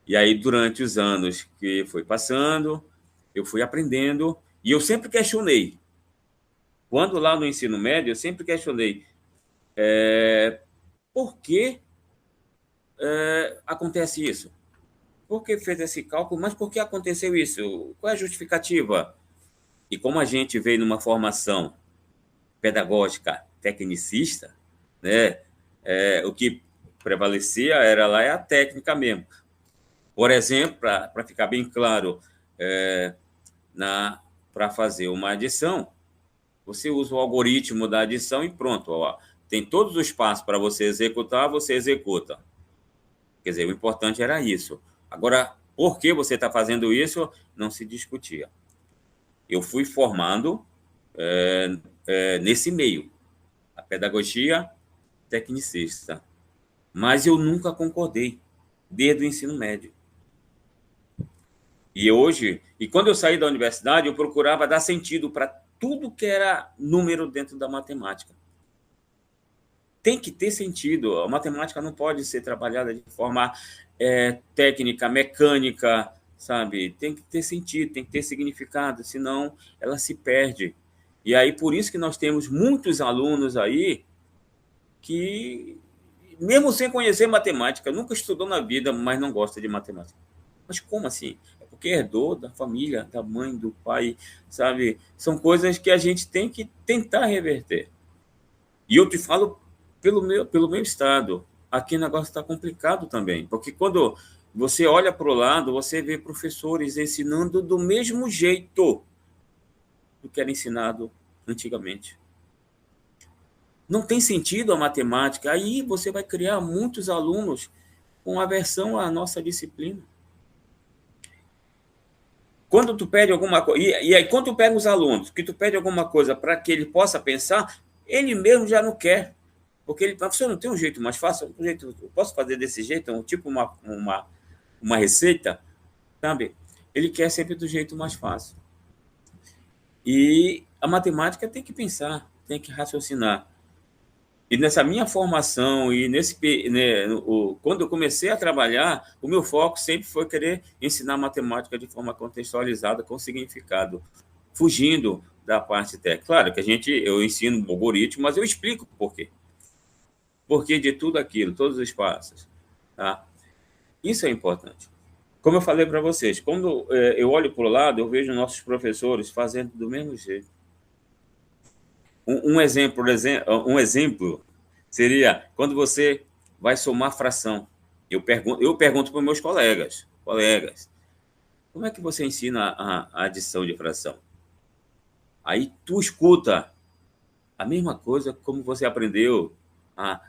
E aí, durante os anos que foi passando, eu fui aprendendo e eu sempre questionei. Quando lá no ensino médio, eu sempre questionei por que acontece isso? Por que fez esse cálculo? Mas por que aconteceu isso? Qual é a justificativa? E como a gente veio numa formação pedagógica tecnicista, né, o que prevalecia era lá a técnica mesmo. Por exemplo, para ficar bem claro, para fazer uma adição, você usa o algoritmo da adição e pronto. Ó, tem todos os passos para você executar, você executa. Quer dizer, o importante era isso. Agora, por que você está fazendo isso? Não se discutia. Eu fui formando nesse meio, a pedagogia tecnicista, mas eu nunca concordei, desde o ensino médio. E quando eu saí da universidade, eu procurava dar sentido para tudo que era número dentro da matemática. Tem que ter sentido. A matemática não pode ser trabalhada de forma técnica, mecânica, sabe? Tem que ter sentido, tem que ter significado, senão ela se perde. E aí, por isso que nós temos muitos alunos aí que, mesmo sem conhecer matemática, nunca estudou na vida, mas não gosta de matemática. Mas como assim? É porque herdou da família, da mãe, do pai, sabe? São coisas que a gente tem que tentar reverter. E eu te falo pelo meu estado. Aqui o negócio está complicado também, porque quando você olha para o lado, você vê professores ensinando do mesmo jeito do que era ensinado antigamente. Não tem sentido a matemática. Aí você vai criar muitos alunos com aversão à nossa disciplina. Quando tu pede alguma coisa, e aí quando tu pega os alunos, que tu pede alguma coisa para que ele possa pensar, ele mesmo já não quer. Porque ele, professor, não tem um jeito mais fácil? Eu posso fazer desse jeito? Tipo uma receita, sabe? Ele quer sempre do jeito mais fácil. E a matemática tem que pensar, tem que raciocinar. E nessa minha formação, quando eu comecei a trabalhar, o meu foco sempre foi querer ensinar matemática de forma contextualizada, com significado, fugindo da parte técnica. Claro que eu ensino algoritmo, mas eu explico por quê. Por que de tudo aquilo, todos os passos. Tá? Isso é importante. Como eu falei para vocês, quando eu olho para o lado, eu vejo nossos professores fazendo do mesmo jeito. Um exemplo seria quando você vai somar fração. Eu pergunto para os meus colegas, como é que você ensina a adição de fração? Aí tu escuta a mesma coisa como você aprendeu há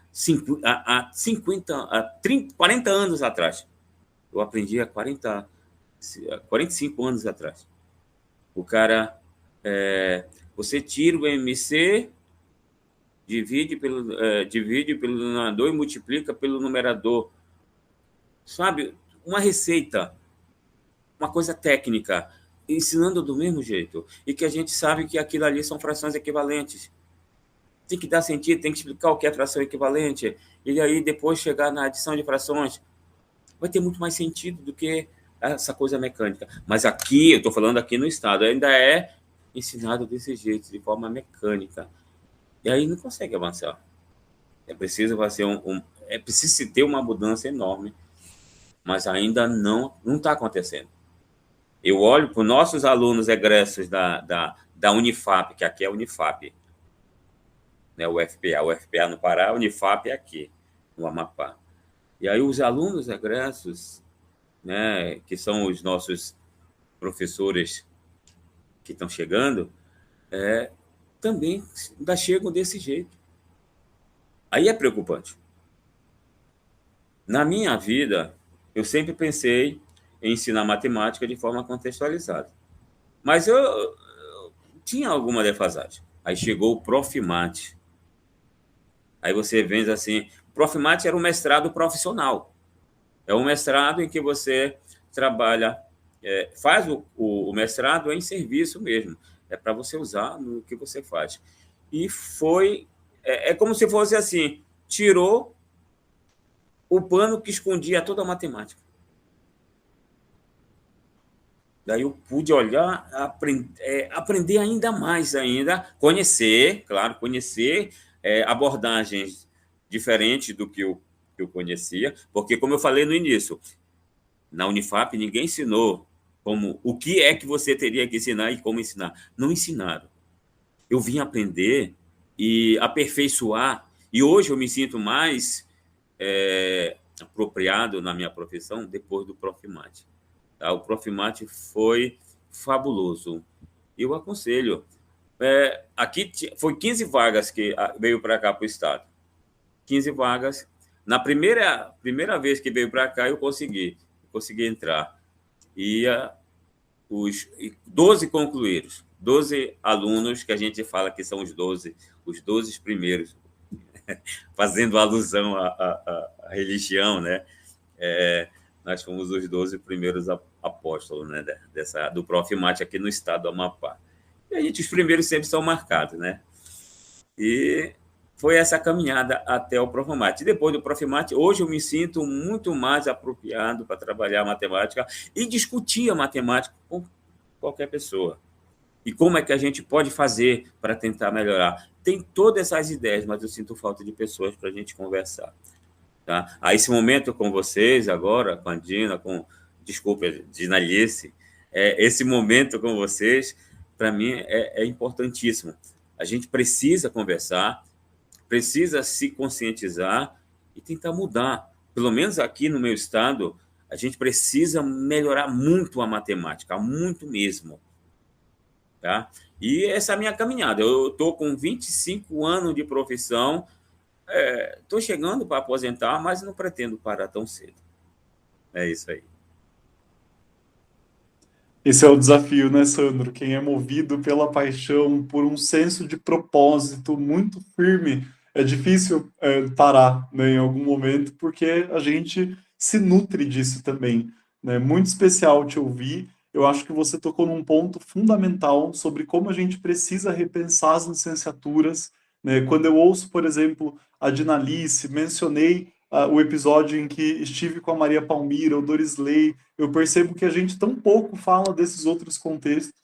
40 anos atrás. Eu aprendi há 45 anos atrás. O cara, você tira o MC, divide pelo denominador e multiplica pelo numerador. Sabe? Uma receita, uma coisa técnica, ensinando do mesmo jeito. E que a gente sabe que aquilo ali são frações equivalentes. Tem que dar sentido, tem que explicar o que é fração equivalente. E aí, depois, chegar na adição de frações. Vai ter muito mais sentido do que essa coisa mecânica. Mas aqui, eu estou falando aqui no estado, ainda é ensinado desse jeito, de forma mecânica. E aí não consegue avançar. É preciso ter uma mudança enorme, mas ainda não está acontecendo. Eu olho para os nossos alunos egressos da Unifap, que aqui é a Unifap, né, o UFPA no Pará, a Unifap é aqui, no Amapá. E aí os alunos egressos, né, que são os nossos professores que estão chegando, também ainda chegam desse jeito. Aí é preocupante. Na minha vida, eu sempre pensei em ensinar matemática de forma contextualizada. Mas eu tinha alguma defasagem. Aí chegou o Profimate. Aí você vê assim, o Profimate era um mestrado profissional. É um mestrado em que você trabalha, faz o mestrado em serviço mesmo. É para você usar no que você faz. E é como se fosse assim, tirou o pano que escondia toda a matemática. Daí eu pude olhar, aprender ainda mais, conhecer abordagens diferentes do que eu conhecia, porque, como eu falei no início, na Unifap ninguém ensinou o que é que você teria que ensinar e como ensinar. Não ensinaram. Eu vim aprender e aperfeiçoar, e hoje eu me sinto mais apropriado na minha profissão depois do Profimate. Tá? O Profimate foi fabuloso. Eu aconselho. Aqui foi 15 vagas que veio para cá para o Estado. 15 vagas, Na primeira vez que veio para cá, eu consegui entrar. E os 12 concluíram. 12 alunos que a gente fala que são os 12 primeiros, fazendo alusão à religião, né? Nós fomos os 12 primeiros apóstolos, né? Do Profimate aqui no estado do Amapá. E os primeiros sempre são marcados, né? E foi essa caminhada até o Profimate. Depois do Profimate, hoje eu me sinto muito mais apropriado para trabalhar matemática e discutir a matemática com qualquer pessoa. E como é que a gente pode fazer para tentar melhorar? Tem todas essas ideias, mas eu sinto falta de pessoas para a gente conversar. Tá? Esse momento com vocês agora, com a Dina, desculpa, Dina Alice, esse momento com vocês, para mim, é importantíssimo. A gente precisa conversar, precisa se conscientizar e tentar mudar. Pelo menos aqui no meu estado, a gente precisa melhorar muito a matemática, muito mesmo. Tá? E essa é a minha caminhada. Eu estou com 25 anos de profissão, estou chegando para aposentar, mas não pretendo parar tão cedo. É isso aí. Esse é o desafio, né, Sandro? Quem é movido pela paixão, por um senso de propósito muito firme, é difícil parar, né, em algum momento, porque a gente se nutre disso também, né? Muito especial te ouvir. Eu acho que você tocou num ponto fundamental sobre como a gente precisa repensar as licenciaturas, né? Quando eu ouço, por exemplo, a Dinalice, mencionei o episódio em que estive com a Maria Palmira, o Dorisley, eu percebo que a gente tão pouco fala desses outros contextos,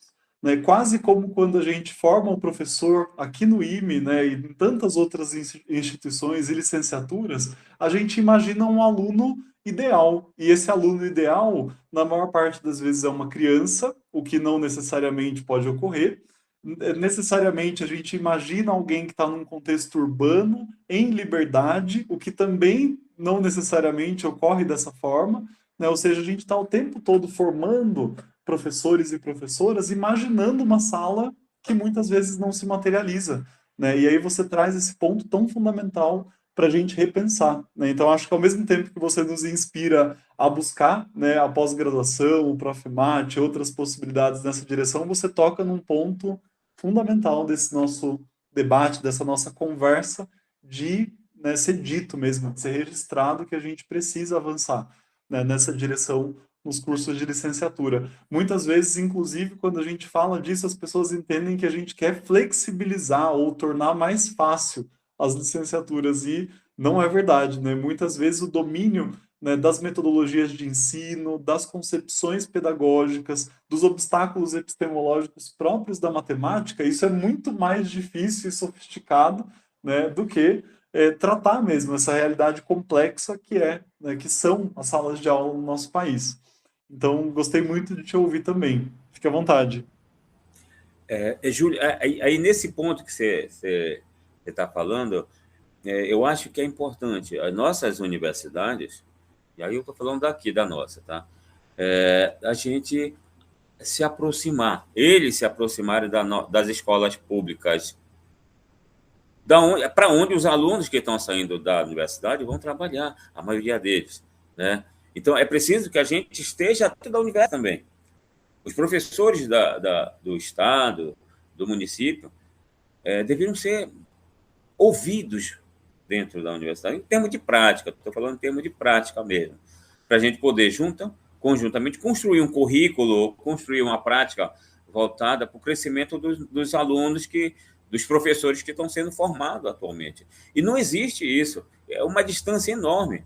né? Quase como quando a gente forma um professor aqui no IME, né, e em tantas outras instituições e licenciaturas, a gente imagina um aluno ideal, e esse aluno ideal, na maior parte das vezes, é uma criança, o que não necessariamente pode ocorrer. Necessariamente a gente imagina alguém que está num contexto urbano, em liberdade, o que também não necessariamente ocorre dessa forma, né? Ou seja, a gente está o tempo todo formando professores e professoras, imaginando uma sala que muitas vezes não se materializa, né? E aí você traz esse ponto tão fundamental para a gente repensar, né? Então, acho que ao mesmo tempo que você nos inspira a buscar, né, a pós-graduação, o Profimate, outras possibilidades nessa direção, você toca num ponto fundamental desse nosso debate, dessa nossa conversa, de, né, ser dito mesmo, de ser registrado que a gente precisa avançar, né, nessa direção nos cursos de licenciatura. Muitas vezes, inclusive, quando a gente fala disso, as pessoas entendem que a gente quer flexibilizar ou tornar mais fácil as licenciaturas, e não é verdade, né? Muitas vezes o domínio, né, das metodologias de ensino, das concepções pedagógicas, dos obstáculos epistemológicos próprios da matemática, isso é muito mais difícil e sofisticado, né, do que tratar mesmo essa realidade complexa né, que são as salas de aula no nosso país. Então, gostei muito de te ouvir também. Fique à vontade. Júlio, aí nesse ponto que você está falando, eu acho que é importante. As nossas universidades, e aí eu estou falando daqui, da nossa, tá? A gente se aproximar, eles se aproximarem das escolas públicas, para onde os alunos que estão saindo da universidade vão trabalhar, a maioria deles, né? Então, é preciso que a gente esteja dentro da universidade também. Os professores do Estado, do município, deveriam ser ouvidos dentro da universidade, em termos de prática, estou falando em termos de prática mesmo, para a gente poder, conjuntamente, construir um currículo, construir uma prática voltada para o crescimento dos alunos, dos professores que estão sendo formados atualmente. E não existe isso, é uma distância enorme.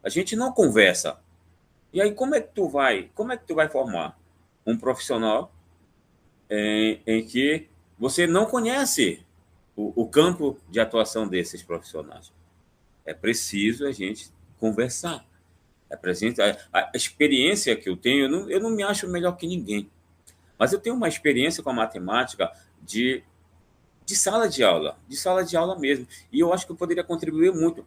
A gente não conversa. E aí, como é que tu vai formar um profissional em que você não conhece o campo de atuação desses profissionais? É preciso a gente conversar. A experiência que eu tenho, eu não me acho melhor que ninguém, mas eu tenho uma experiência com a matemática de sala de aula mesmo. E eu acho que eu poderia contribuir muito,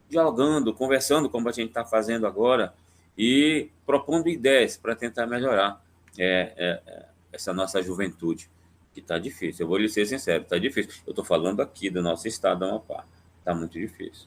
dialogando, conversando, como a gente está fazendo agora, e propondo ideias para tentar melhorar essa nossa juventude, que está difícil. Eu vou lhe ser sincero, está difícil. Eu estou falando aqui do nosso estado do Amapá. Está muito difícil.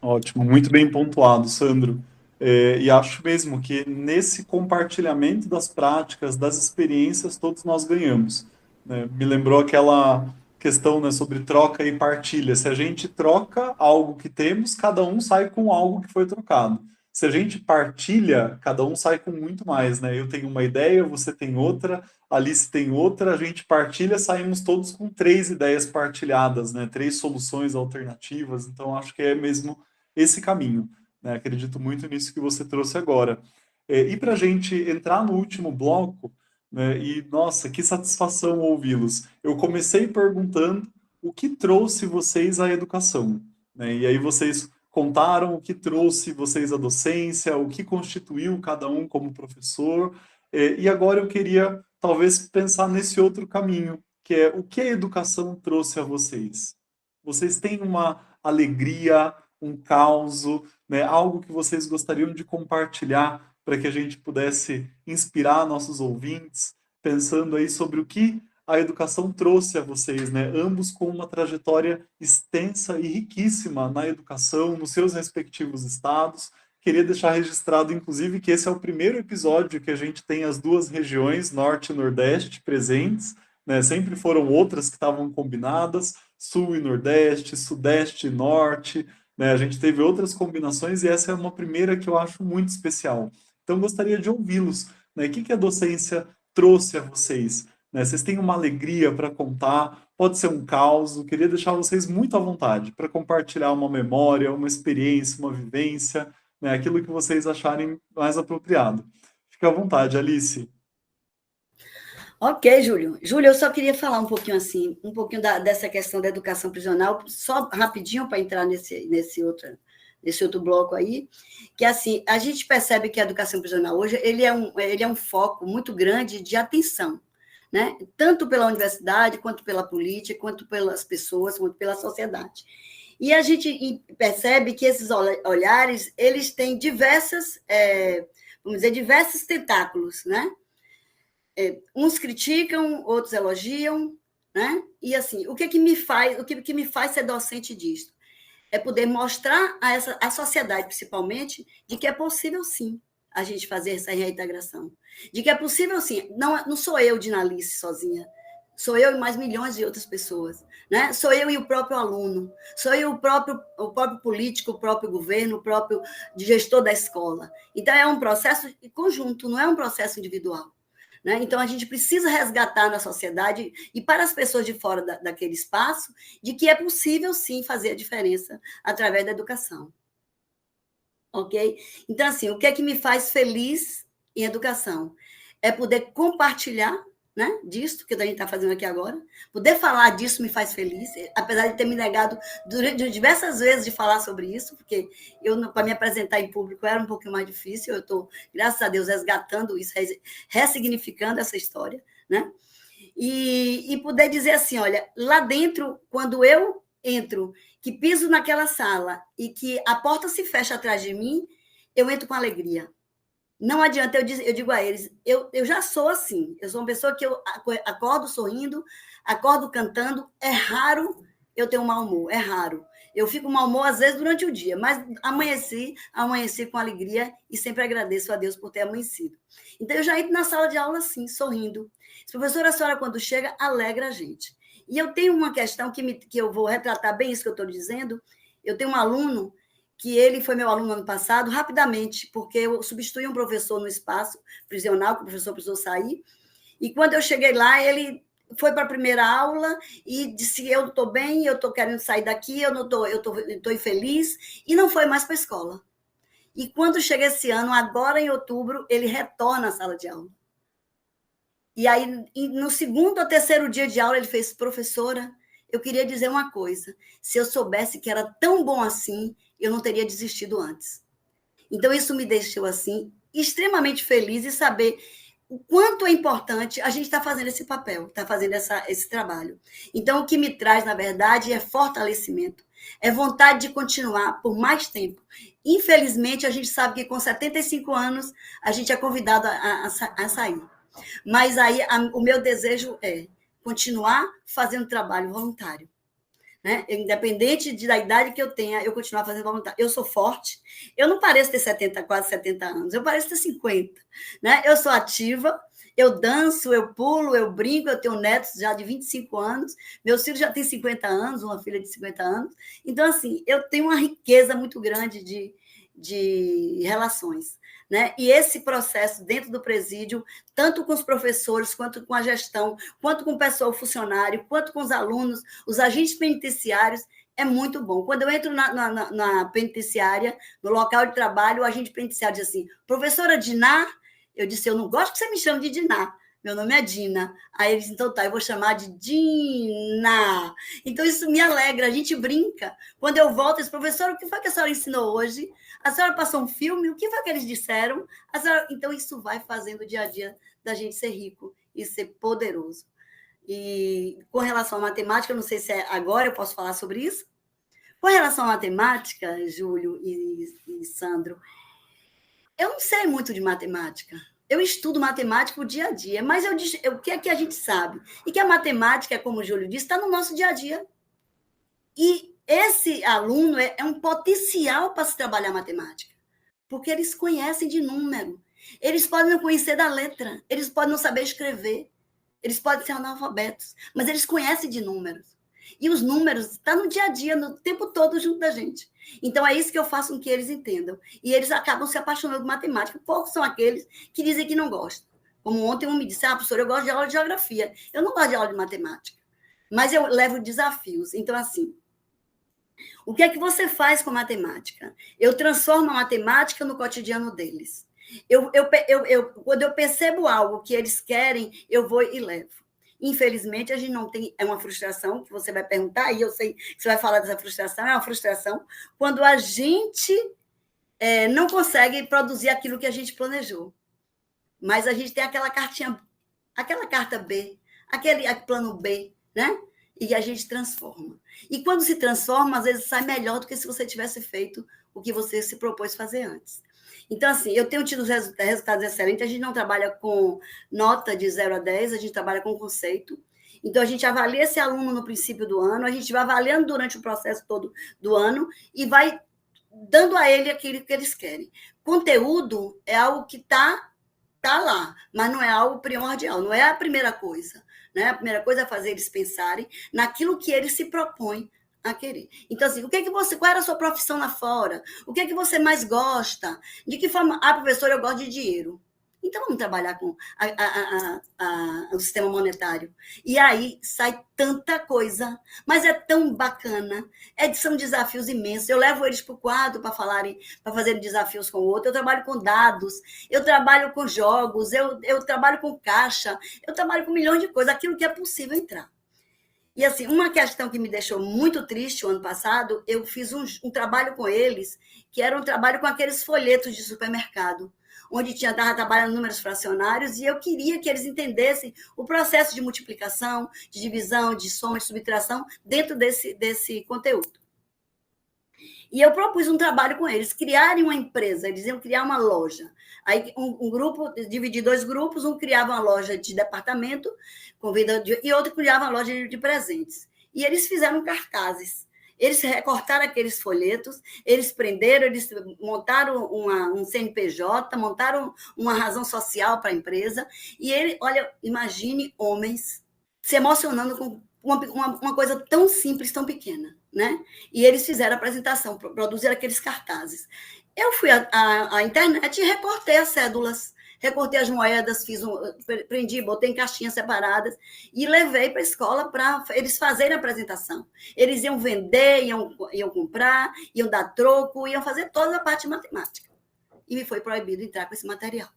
Ótimo, muito bem pontuado, Sandro. E acho mesmo que nesse compartilhamento das práticas, das experiências, todos nós ganhamos, né? Me lembrou aquela questão, né, sobre troca e partilha. Se a gente troca algo que temos, cada um sai com algo que foi trocado. Se a gente partilha, cada um sai com muito mais, né? Eu tenho uma ideia, você tem outra, a Alice tem outra, a gente partilha, saímos todos com 3 ideias partilhadas, né? 3 soluções alternativas. Então, acho que é mesmo esse caminho, né? Acredito muito nisso que você trouxe agora. E para a gente entrar no último bloco, né? E nossa, que satisfação ouvi-los. Eu comecei perguntando o que trouxe vocês à educação, né? E aí vocês contaram o que trouxe vocês à docência, o que constituiu cada um como professor. E agora eu queria talvez pensar nesse outro caminho, que é o que a educação trouxe a vocês. Vocês têm uma alegria, um caos, né, algo que vocês gostariam de compartilhar para que a gente pudesse inspirar nossos ouvintes, pensando aí sobre o que a educação trouxe a vocês, né? Ambos com uma trajetória extensa e riquíssima na educação, nos seus respectivos estados. Queria deixar registrado, inclusive, que esse é o primeiro episódio que a gente tem as 2 regiões, Norte e Nordeste, presentes, né? Sempre foram outras que estavam combinadas, Sul e Nordeste, Sudeste e Norte, né? A gente teve outras combinações e essa é uma primeira que eu acho muito especial. Então, gostaria de ouvi-los, né? O que a docência trouxe a vocês? Né? Vocês têm uma alegria para contar, pode ser um caos, eu queria deixar vocês muito à vontade para compartilhar uma memória, uma experiência, uma vivência, né? Aquilo que vocês acharem mais apropriado. Fique à vontade, Alice. Ok, Júlio. Júlio, eu só queria falar um pouquinho assim, um pouquinho dessa questão da educação prisional, só rapidinho para entrar nesse outro bloco aí, que assim, a gente percebe que a educação prisional hoje ele é um foco muito grande de atenção, né? Tanto pela universidade, quanto pela política, quanto pelas pessoas, quanto pela sociedade. E a gente percebe que esses olhares, eles têm vamos dizer, diversos tentáculos, né? Uns criticam, outros elogiam, né? E assim, o que me faz ser docente disso? É poder mostrar à sociedade, principalmente, de que é possível, sim, a gente fazer essa reintegração. De que é possível, sim. Não sou eu, Dinalice, sozinha. Sou eu e mais milhões de outras pessoas. Né? Sou eu e o próprio aluno. Sou eu o próprio político, o próprio governo, o próprio gestor da escola. Então, é um processo conjunto, não é um processo individual. Né? Então, a gente precisa resgatar na sociedade e para as pessoas de fora daquele espaço de que é possível, sim, fazer a diferença através da educação. Ok? Então, assim, o que é que me faz feliz em educação? É poder compartilhar, né, disso que a gente está fazendo aqui agora. Poder falar disso me faz feliz, apesar de ter me negado diversas vezes de falar sobre isso, porque para me apresentar em público era um pouquinho mais difícil. Eu estou, graças a Deus, resgatando isso, ressignificando essa história, né? E poder dizer assim, olha, lá dentro, quando eu entro, que piso naquela sala e que a porta se fecha atrás de mim, eu entro com alegria. Não adianta, eu digo a eles, eu já sou assim, eu sou uma pessoa que eu acordo sorrindo, acordo cantando, é raro eu ter um mau humor, é raro. Eu fico mau humor, às vezes, durante o dia, mas amanheci com alegria e sempre agradeço a Deus por ter amanhecido. Então, eu já entro na sala de aula assim, sorrindo. Professora, a senhora, quando chega, alegra a gente. E eu tenho uma questão que eu vou retratar bem isso que eu estou dizendo. Eu tenho um aluno que ele foi meu aluno ano passado, rapidamente, porque eu substituí um professor no espaço prisional, que o professor precisou sair, e quando eu cheguei lá, ele foi para a primeira aula e disse, eu estou bem, eu estou querendo sair daqui, eu estou infeliz, e não foi mais para a escola. E quando chega esse ano, agora em outubro, ele retorna à sala de aula. E aí, no segundo ou terceiro dia de aula, ele fez, professora, eu queria dizer uma coisa, se eu soubesse que era tão bom assim, eu não teria desistido antes. Então, isso me deixou, assim, extremamente feliz e saber o quanto é importante a gente estar fazendo esse papel, estar fazendo esse trabalho. Então, o que me traz, na verdade, é fortalecimento, é vontade de continuar por mais tempo. Infelizmente, a gente sabe que com 75 anos, a gente é convidado a sair. Mas aí, o meu desejo é continuar fazendo trabalho voluntário. né? Independente da idade que eu tenha, eu continuar fazendo voluntário. Eu sou forte, eu não pareço ter 70, quase 70 anos, eu pareço ter 50, né? Eu sou ativa, eu danço, eu pulo, eu brinco, eu tenho netos já de 25 anos, meus filhos já têm 50 anos, uma filha de 50 anos. Então, assim, eu tenho uma riqueza muito grande de relações, né? E esse processo dentro do presídio, tanto com os professores, quanto com a gestão, quanto com o pessoal funcionário, quanto com os alunos, os agentes penitenciários, é muito bom. Quando eu entro na penitenciária, no local de trabalho, o agente penitenciário diz assim, professora Diná, eu disse, eu não gosto que você me chame de Diná, meu nome é Dina. Aí ele disse, então tá, eu vou chamar de Dina. Então isso me alegra, a gente brinca. Quando eu volto, eu disse, professora, o que foi que a senhora ensinou hoje? A senhora passou um filme, o que foi que eles disseram? Então isso vai fazendo o dia a dia da gente ser rico e ser poderoso. E com relação à matemática, eu não sei se agora eu posso falar sobre isso. Com relação à matemática, Júlio e Sandro, eu não sei muito de matemática. Eu estudo matemática o dia a dia, mas o que é que a gente sabe? E que a matemática, como o Júlio disse, está no nosso dia a dia. E esse aluno é um potencial para se trabalhar matemática, porque eles conhecem de número. Eles podem não conhecer da letra, eles podem não saber escrever, eles podem ser analfabetos, mas eles conhecem de números. E os números estão no dia a dia, no tempo todo junto da gente. Então, é isso que eu faço com que eles entendam. E eles acabam se apaixonando por matemática. Poucos são aqueles que dizem que não gostam. Como ontem um me disse, professora, eu gosto de aula de geografia. Eu não gosto de aula de matemática. Mas eu levo desafios. Então, assim, o que é que você faz com matemática? Eu transformo a matemática no cotidiano deles. Quando eu percebo algo que eles querem, eu vou e levo. Infelizmente, a gente não tem... É uma frustração, que você vai perguntar, e eu sei que você vai falar dessa frustração, é uma frustração quando a gente não consegue produzir aquilo que a gente planejou. Mas a gente tem aquela cartinha, aquela carta B, aquele plano B, né? E a gente transforma. E quando se transforma, às vezes sai melhor do que se você tivesse feito o que você se propôs fazer antes. Então, assim, eu tenho tido resultados excelentes, a gente não trabalha com nota de 0 a 10, a gente trabalha com conceito. Então, a gente avalia esse aluno no princípio do ano, a gente vai avaliando durante o processo todo do ano e vai dando a ele aquilo que eles querem. Conteúdo é algo que está lá, mas não é algo primordial, não é a primeira coisa. Né? A primeira coisa é fazer eles pensarem naquilo que eles se propõem a querer. Então, assim, qual era a sua profissão lá fora? O que é que você mais gosta? De que forma? Professora, eu gosto de dinheiro. Então, vamos trabalhar com o sistema monetário. E aí sai tanta coisa, mas é tão bacana. São desafios imensos. Eu levo eles para o quadro para fazerem desafios com o outro. Eu trabalho com dados, eu trabalho com jogos, eu trabalho com caixa, eu trabalho com milhões de coisas, aquilo que é possível entrar. E, assim, uma questão que me deixou muito triste o ano passado, eu fiz um trabalho com eles, que era um trabalho com aqueles folhetos de supermercado, onde estava trabalhando números fracionários, e eu queria que eles entendessem o processo de multiplicação, de divisão, de soma, de subtração, dentro desse conteúdo. E eu propus um trabalho com eles, criarem uma empresa, eles iam criar uma loja. Aí um grupo, dividi 2 grupos, um criava uma loja de departamento, e outro criava uma loja de presentes. E eles fizeram cartazes. Eles recortaram aqueles folhetos, eles prenderam, eles montaram um CNPJ, montaram uma razão social para a empresa. E olha, imagine homens se emocionando com uma coisa tão simples, tão pequena, né? E eles fizeram a apresentação, produziram aqueles cartazes. Eu fui à internet e recortei as cédulas, recortei as moedas, prendi, botei em caixinhas separadas e levei para a escola para eles fazerem a apresentação. Eles iam vender, iam comprar, iam dar troco, iam fazer toda a parte de matemática. E me foi proibido entrar com esse material.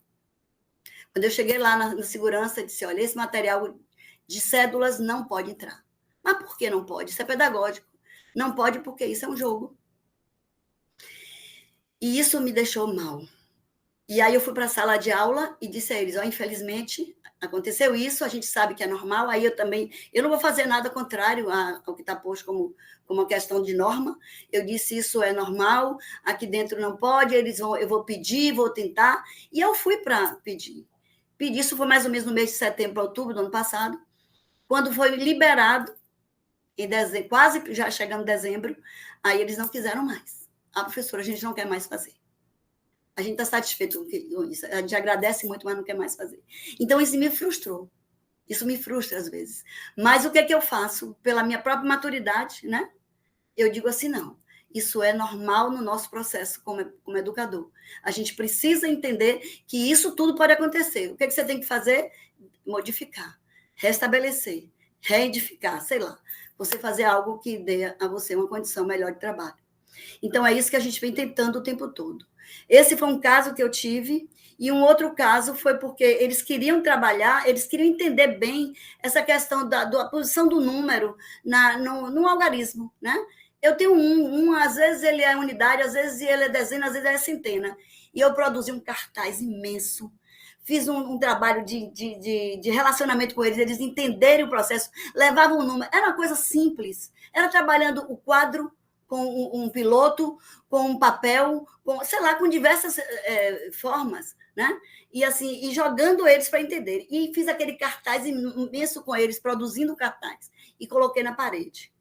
Quando eu cheguei lá na segurança, disse, olha, esse material de cédulas não pode entrar. Mas por que não pode? Isso é pedagógico. Não pode porque isso é um jogo. E isso me deixou mal. E aí eu fui para a sala de aula e disse a eles, infelizmente, aconteceu isso, a gente sabe que é normal, aí eu não vou fazer nada contrário ao que está posto como uma questão de norma. Eu disse, isso é normal, aqui dentro não pode, eu vou pedir, vou tentar. E eu fui para pedir. Isso foi mais ou menos no mês de setembro, outubro do ano passado. Quando foi liberado, em dezembro, quase já chegando dezembro, aí eles não quiseram mais. A professora, a gente não quer mais fazer. A gente está satisfeito com isso. A gente agradece muito, mas não quer mais fazer. Então, isso me frustrou. Isso me frustra às vezes. Mas o que é que eu faço? Pela minha própria maturidade, né? Eu digo assim, não. Isso é normal no nosso processo como educador. A gente precisa entender que isso tudo pode acontecer. O que é que você tem que fazer? Modificar, restabelecer, reedificar, sei lá. Você fazer algo que dê a você uma condição melhor de trabalho. Então, é isso que a gente vem tentando o tempo todo. Esse foi um caso que eu tive, e um outro caso foi porque eles queriam trabalhar, eles queriam entender bem essa questão da posição do número no algarismo, né? Eu tenho às vezes ele é unidade, às vezes ele é dezena, às vezes ele é centena. E eu produzi um cartaz imenso, fiz um trabalho de relacionamento com eles entenderem o processo, levavam o número, era uma coisa simples, era trabalhando o quadro com um piloto, com um papel, sei lá, com diversas formas, né? E assim, e jogando eles para entender. E fiz aquele cartaz imenso com eles, produzindo cartaz, e coloquei na parede.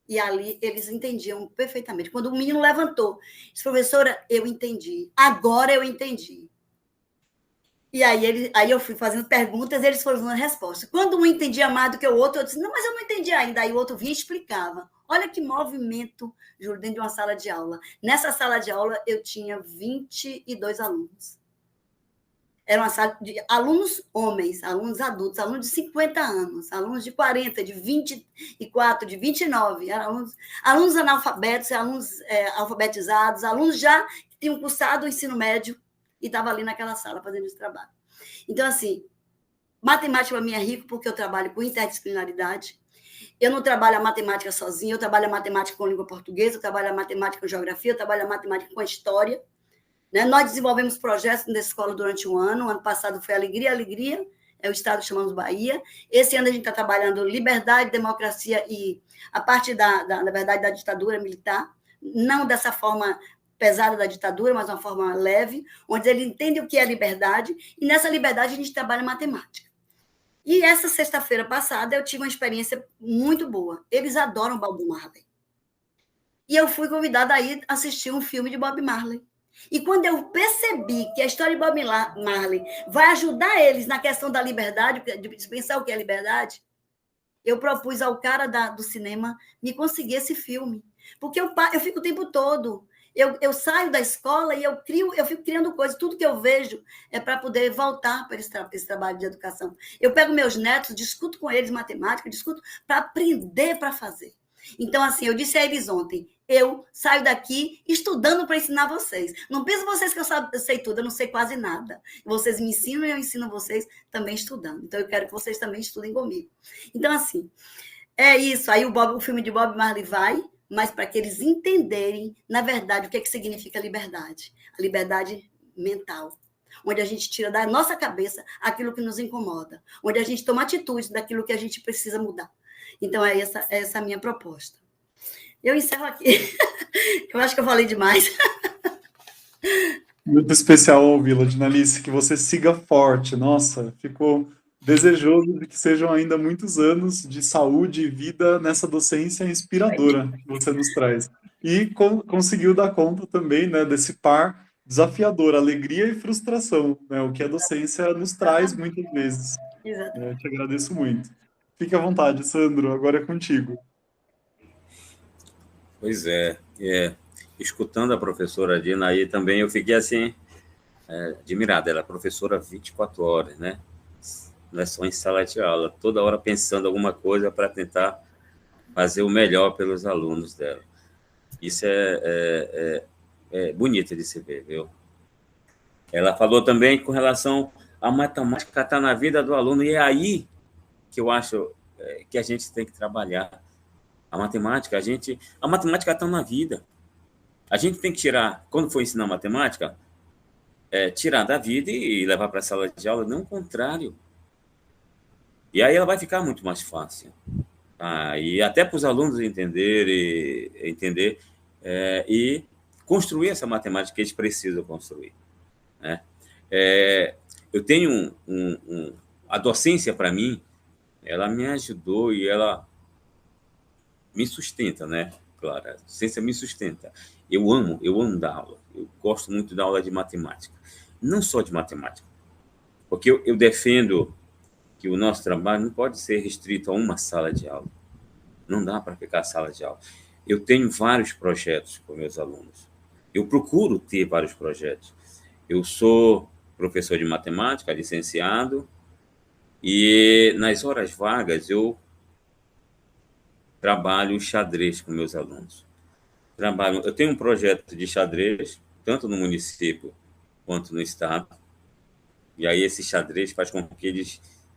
E ali eles entendiam perfeitamente. Quando o menino levantou, disse, professora, eu entendi. Agora eu entendi. E aí eu fui fazendo perguntas e eles foram dando resposta. Quando um entendia mais do que o outro, eu disse, não, mas eu não entendi ainda. Aí o outro vinha e explicava. Olha que movimento, Júlio, dentro de uma sala de aula. Nessa sala de aula, eu tinha 22 alunos. Era uma sala de alunos homens, alunos adultos, alunos de 50 anos, alunos de 40, de 24, de 29, alunos analfabetos, alunos alfabetizados, alunos já que tinham cursado o ensino médio e estavam ali naquela sala fazendo esse trabalho. Então, assim, matemática para mim é rico porque eu trabalho com interdisciplinaridade. Eu não trabalho a matemática sozinha, eu trabalho a matemática com língua portuguesa, eu trabalho a matemática com geografia, eu trabalho a matemática com história. Né? Nós desenvolvemos projetos nessa escola durante um ano. O ano passado foi Alegria, Alegria, é o estado que chamamos Bahia. Esse ano a gente está trabalhando liberdade, democracia e a parte, na verdade, da ditadura militar, não dessa forma pesada da ditadura, mas uma forma leve, onde ele entende o que é liberdade, e nessa liberdade a gente trabalha matemática. E essa sexta-feira passada eu tive uma experiência muito boa. Eles adoram Bob Marley. E eu fui convidada a ir assistir um filme de Bob Marley. E quando eu percebi que a história de Bob Marley vai ajudar eles na questão da liberdade, de pensar o que é liberdade, eu propus ao cara do cinema me conseguir esse filme. Porque eu fico o tempo todo. Eu saio da escola e eu fico criando coisas. Tudo que eu vejo é para poder voltar para esse trabalho de educação. Eu pego meus netos, discuto com eles matemática, discuto para aprender para fazer. Então, assim, eu disse a eles ontem, eu saio daqui estudando para ensinar vocês. Não pensem vocês que eu sei tudo, eu não sei quase nada. Vocês me ensinam e eu ensino vocês também estudando. Então, eu quero que vocês também estudem comigo. Então, assim, é isso. Aí o filme de Bob Marley vai, mas para que eles entenderem, na verdade, o que significa liberdade. A liberdade mental. Onde a gente tira da nossa cabeça aquilo que nos incomoda. Onde a gente toma atitude daquilo que a gente precisa mudar. Então, é essa a minha proposta. Eu encerro aqui. Eu acho que eu falei demais. Muito especial ouvi-la, Dinalice, que você siga forte. Nossa, ficou desejoso de que sejam ainda muitos anos de saúde e vida nessa docência inspiradora que você nos traz. E conseguiu dar conta também, né, desse par desafiador, alegria e frustração, né, o que a docência nos traz muitas vezes. Eu te agradeço muito. Fique à vontade, Sandro, agora é contigo. Pois é. Escutando a professora Dina aí também, eu fiquei assim, admirado. Ela é professora 24 horas, né? Não é só em sala de aula, toda hora pensando alguma coisa para tentar fazer o melhor pelos alunos dela. Isso é bonito de se ver, viu? Ela falou também com relação à matemática estar na vida do aluno, e é aí que eu acho que a gente tem que trabalhar. A matemática está na vida. A gente tem que tirar, quando for ensinar matemática, tirar da vida e levar para a sala de aula, não o contrário. E aí ela vai ficar muito mais fácil. E até para os alunos entender e construir essa matemática que eles precisam construir. Né? Eu tenho a docência, para mim, ela me ajudou e ela me sustenta, né? Claro, a ciência me sustenta. Eu amo dar aula. Eu gosto muito da aula de matemática. Não só de matemática, porque eu defendo que o nosso trabalho não pode ser restrito a uma sala de aula. Não dá para ficar sala de aula. Eu tenho vários projetos com meus alunos. Eu procuro ter vários projetos. Eu sou professor de matemática, licenciado, e nas horas vagas eu trabalho xadrez com meus alunos. Eu tenho um projeto de xadrez, tanto no município quanto no estado, e aí esse xadrez faz com que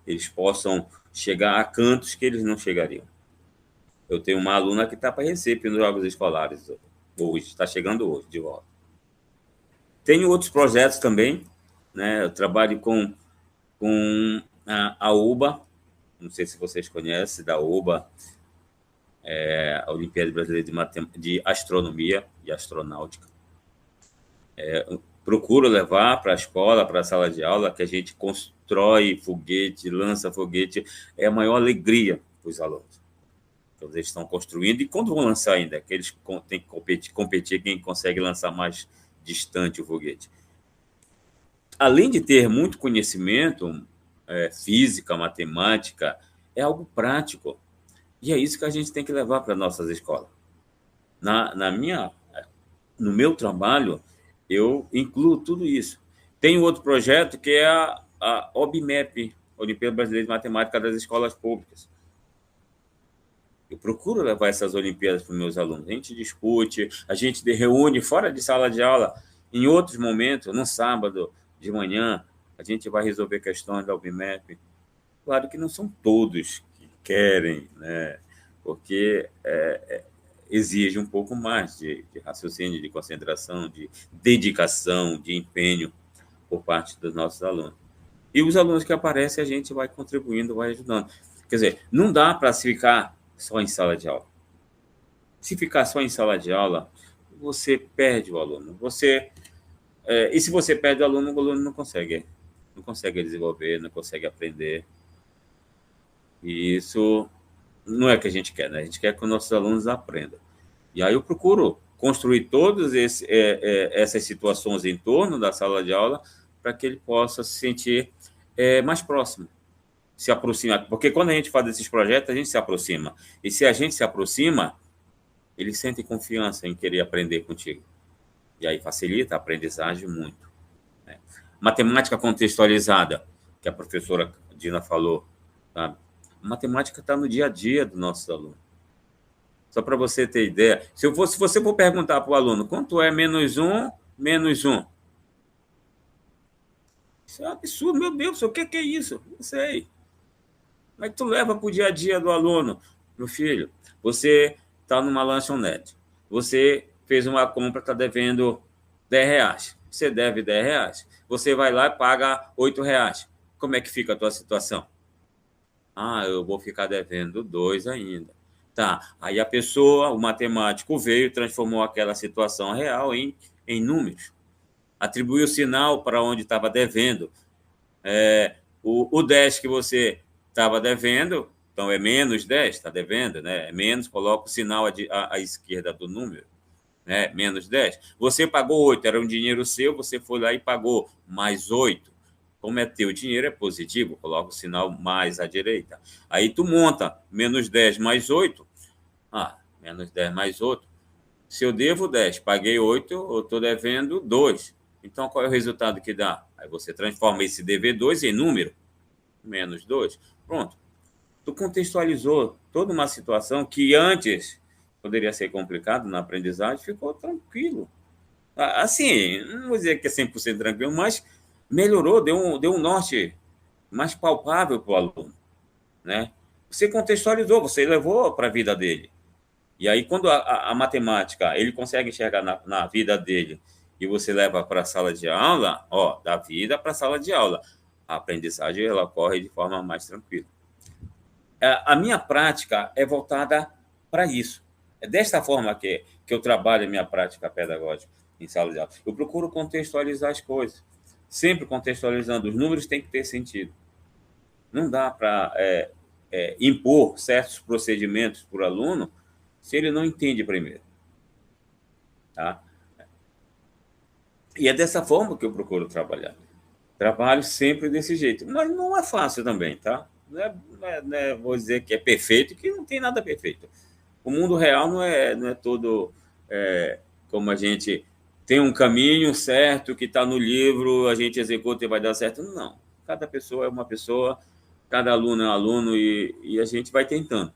eles possam chegar a cantos que eles não chegariam. Eu tenho uma aluna que está para Recife nos Jogos Escolares hoje, está chegando hoje de volta. Tenho outros projetos também, né? Eu trabalho com a UBA, não sei se vocês conhecem, da UBA, a Olimpíada Brasileira de Astronomia e Astronáutica. Procuro levar para a escola, para a sala de aula, que a gente constrói foguete, lança foguete, é a maior alegria para os alunos. Então, eles estão construindo, e quando vão lançar ainda, que eles têm que competir quem consegue lançar mais distante o foguete. Além de ter muito conhecimento, física, matemática, é algo prático. E é isso que a gente tem que levar para nossas escolas. No meu trabalho, eu incluo tudo isso. Tem outro projeto que é a OBMEP, Olimpíada Brasileira de Matemática das Escolas Públicas. Eu procuro levar essas Olimpíadas para os meus alunos. A gente discute, a gente reúne fora de sala de aula, em outros momentos, no sábado de manhã, a gente vai resolver questões da OBMEP. Claro que não são todos que querem, né? Porque exige um pouco mais de raciocínio, de concentração, de dedicação, de empenho por parte dos nossos alunos. E os alunos que aparecem, a gente vai contribuindo, vai ajudando. Quer dizer, não dá para se ficar só em sala de aula. Se ficar só em sala de aula, você perde o aluno. E se você perde o aluno não consegue desenvolver, não consegue aprender. E isso não é o que a gente quer, né? A gente quer que os nossos alunos aprendam. E aí eu procuro construir todas essas situações em torno da sala de aula para que ele possa se sentir mais próximo, se aproximar. Porque quando a gente faz esses projetos, a gente se aproxima. E se a gente se aproxima, eles sentem confiança em querer aprender contigo. E aí facilita a aprendizagem muito, né? Matemática contextualizada, que a professora Dina falou, sabe? A matemática está no dia a dia do nosso aluno. Só para você ter ideia, se você for perguntar para o aluno quanto é -1, -1, isso é um absurdo, meu Deus, o que é isso? Não sei. Mas tu leva para o dia a dia do aluno. Meu filho, você está numa lanchonete, você fez uma compra, está devendo R$10, você deve R$10, você vai lá e paga R$8. Como é que fica a tua situação? Eu vou ficar devendo 2 ainda. Tá, aí a pessoa, o matemático veio e transformou aquela situação real em números. Atribuiu o sinal para onde estava devendo. O 10 que você estava devendo, então é -10, está devendo, né? É menos, coloca o sinal à esquerda do número, né? -10. Você pagou 8, era um dinheiro seu, você foi lá e pagou mais 8. Como é teu dinheiro, é positivo, coloca o sinal mais à direita. Aí tu monta -10 mais 8. -10 mais 8. Se eu devo 10, paguei 8, eu estou devendo 2. Então, qual é o resultado que dá? Aí você transforma esse dever 2 em número, -2. Pronto. Tu contextualizou toda uma situação que antes poderia ser complicado na aprendizagem, ficou tranquilo. Assim, não vou dizer que é 100% tranquilo, mas melhorou, deu um norte mais palpável para o aluno, né? Você contextualizou, você levou para a vida dele. E aí, quando a matemática, ele consegue enxergar na vida dele e você leva para a sala de aula, da vida para a sala de aula, a aprendizagem ela ocorre de forma mais tranquila. A minha prática é voltada para isso. É desta forma que eu trabalho a minha prática pedagógica em sala de aula. Eu procuro contextualizar as coisas. Sempre contextualizando. Os números têm que ter sentido. Não dá para impor certos procedimentos para o aluno se ele não entende primeiro. Tá? E é dessa forma que eu procuro trabalhar. Trabalho sempre desse jeito. Mas não é fácil também, tá? Não é, vou dizer que é perfeito, que não tem nada perfeito. O mundo real não é todo como a gente tem um caminho certo que está no livro, a gente executa e vai dar certo. Não. Cada pessoa é uma pessoa, cada aluno é um aluno e a gente vai tentando.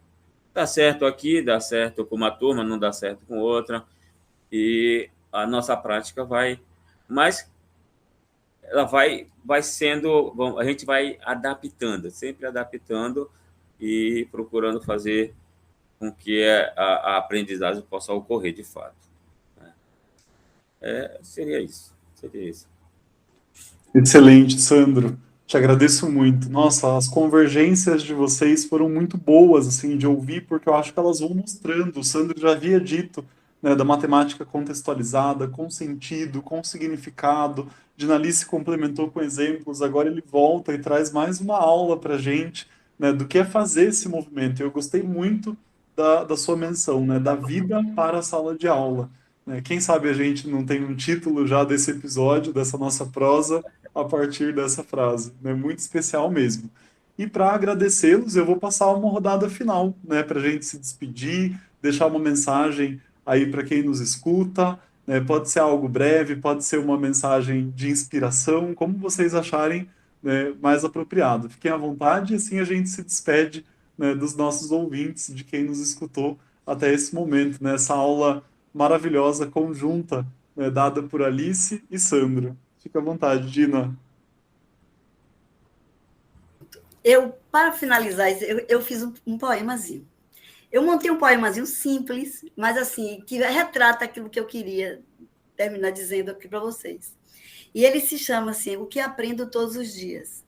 Dá certo aqui, dá certo com uma turma, não dá certo com outra. E a nossa prática vai... Mas ela vai sendo... A gente vai adaptando, sempre adaptando e procurando fazer com que a aprendizagem possa ocorrer de fato. Seria isso. Excelente, Sandro. Te agradeço muito. Nossa, as convergências de vocês foram muito boas, assim, de ouvir, porque eu acho que elas vão mostrando. O Sandro já havia dito, né, da matemática contextualizada, com sentido, com significado. Dinalice complementou com exemplos. Agora ele volta e traz mais uma aula para a gente, né, do que é fazer esse movimento. Eu gostei muito da sua menção, né, da vida para a sala de aula. Né? Quem sabe a gente não tem um título já desse episódio, dessa nossa prosa, a partir dessa frase, né? Muito especial mesmo. E para agradecê-los, eu vou passar uma rodada final, né? Para a gente se despedir, deixar uma mensagem aí para quem nos escuta, né? Pode ser algo breve, pode ser uma mensagem de inspiração, como vocês acharem, né, mais apropriado. Fiquem à vontade e assim a gente se despede, né, dos nossos ouvintes, de quem nos escutou até esse momento, nessa aula maravilhosa, conjunta, né, dada por Alice e Sandro. Fica à vontade, Dina. Para finalizar, eu fiz um poemazinho. Eu montei um poemazinho simples, mas assim, que retrata aquilo que eu queria terminar dizendo aqui para vocês. E ele se chama assim, O que aprendo todos os dias.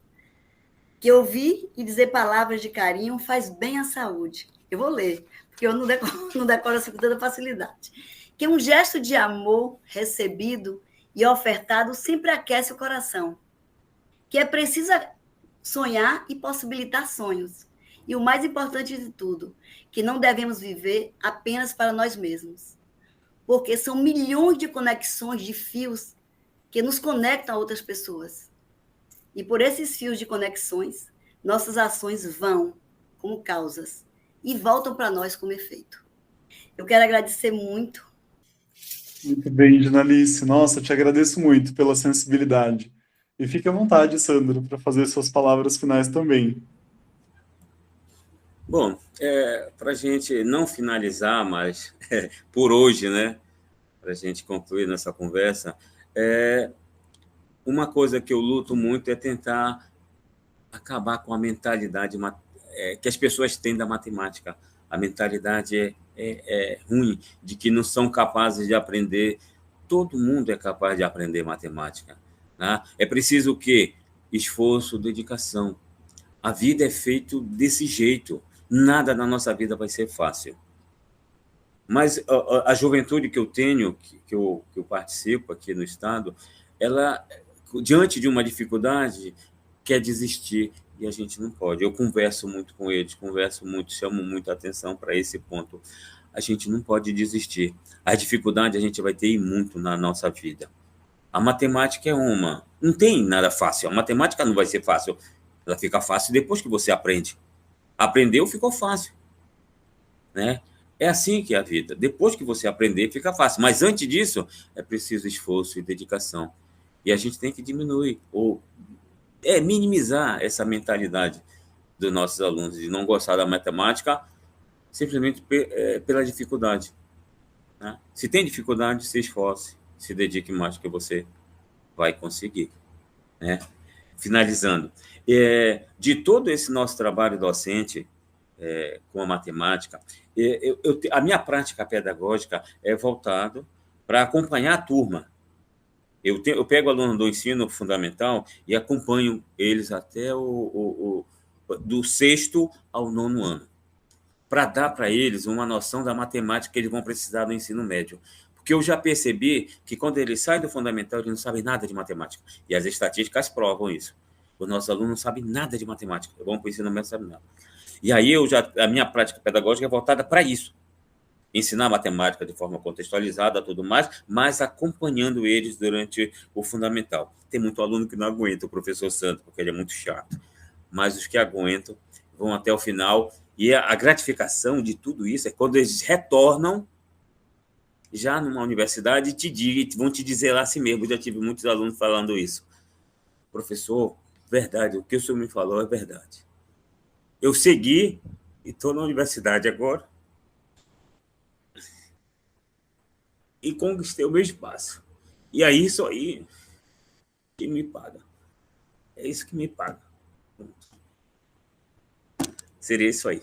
Que ouvir e dizer palavras de carinho faz bem à saúde. Eu vou ler, porque eu não decoro assim com tanta facilidade. Que um gesto de amor recebido e ofertado sempre aquece o coração. Que é preciso sonhar e possibilitar sonhos. E o mais importante de tudo, que não devemos viver apenas para nós mesmos. Porque são milhões de conexões, de fios, que nos conectam a outras pessoas. E por esses fios de conexões, nossas ações vão como causas e voltam para nós como efeito. Eu quero agradecer muito. Muito bem, Dinalice. Nossa, te agradeço muito pela sensibilidade. E fique à vontade, Sandro, para fazer suas palavras finais também. Bom, para a gente não finalizar, mas por hoje, né, para a gente concluir nessa conversa, uma coisa que eu luto muito é tentar acabar com a mentalidade que as pessoas têm da matemática. A mentalidade é ruim, de que não são capazes de aprender. Todo mundo é capaz de aprender matemática. Né? É preciso o quê? Esforço, dedicação. A vida é feita desse jeito. Nada na nossa vida vai ser fácil. Mas a juventude que eu tenho, que eu participo aqui no Estado, ela, diante de uma dificuldade, quer desistir, e a gente não pode. Eu converso muito com eles, chamo muito a atenção para esse ponto. A gente não pode desistir. A dificuldade a gente vai ter muito na nossa vida. A matemática é uma. Não tem nada fácil. A matemática não vai ser fácil. Ela fica fácil depois que você aprende. Aprendeu, ficou fácil. Né? É assim que é a vida. Depois que você aprender, fica fácil. Mas antes disso, é preciso esforço e dedicação. E a gente tem que diminuir ou minimizar essa mentalidade dos nossos alunos de não gostar da matemática simplesmente pela dificuldade. Né? Se tem dificuldade, se esforce, se dedique mais que você vai conseguir. Né? Finalizando, de todo esse nosso trabalho docente com a matemática, a minha prática pedagógica é voltada para acompanhar a turma. Eu pego aluno do ensino fundamental e acompanho eles até do 6º ao 9º ano, para dar para eles uma noção da matemática que eles vão precisar no ensino médio. Porque eu já percebi que quando eles saem do fundamental, eles não sabem nada de matemática. E as estatísticas provam isso. Os nossos alunos não sabem nada de matemática. Vão para o ensino médio, não sabem nada. E aí a minha prática pedagógica é voltada para isso. ensinar matemática de forma contextualizada, tudo mais, mas acompanhando eles durante o fundamental. Tem muito aluno que não aguenta o professor Santos, porque ele é muito chato, mas os que aguentam vão até o final, e a gratificação de tudo isso é quando eles retornam já numa universidade e vão te dizer lá assim mesmo. Eu já tive muitos alunos falando isso. Professor, verdade, o que o senhor me falou é verdade. Eu segui e estou na universidade agora e conquistei o meu espaço. E é isso aí que me paga. É isso que me paga. Seria isso aí.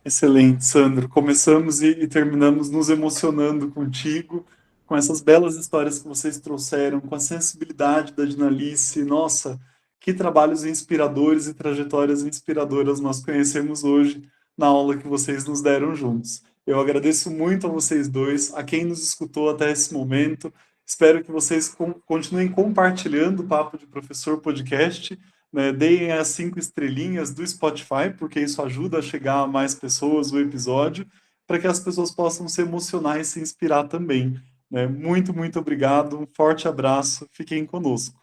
Excelente, Sandro. Começamos e terminamos nos emocionando contigo, com essas belas histórias que vocês trouxeram, com a sensibilidade da Dinalice. Nossa, que trabalhos inspiradores e trajetórias inspiradoras nós conhecemos hoje na aula que vocês nos deram juntos. Eu agradeço muito a vocês dois, a quem nos escutou até esse momento. Espero que vocês continuem compartilhando o Papo de Professor Podcast, né? Deem as 5 estrelinhas do Spotify, porque isso ajuda a chegar a mais pessoas o episódio, para que as pessoas possam se emocionar e se inspirar também, né? Muito, muito obrigado, um forte abraço, fiquem conosco.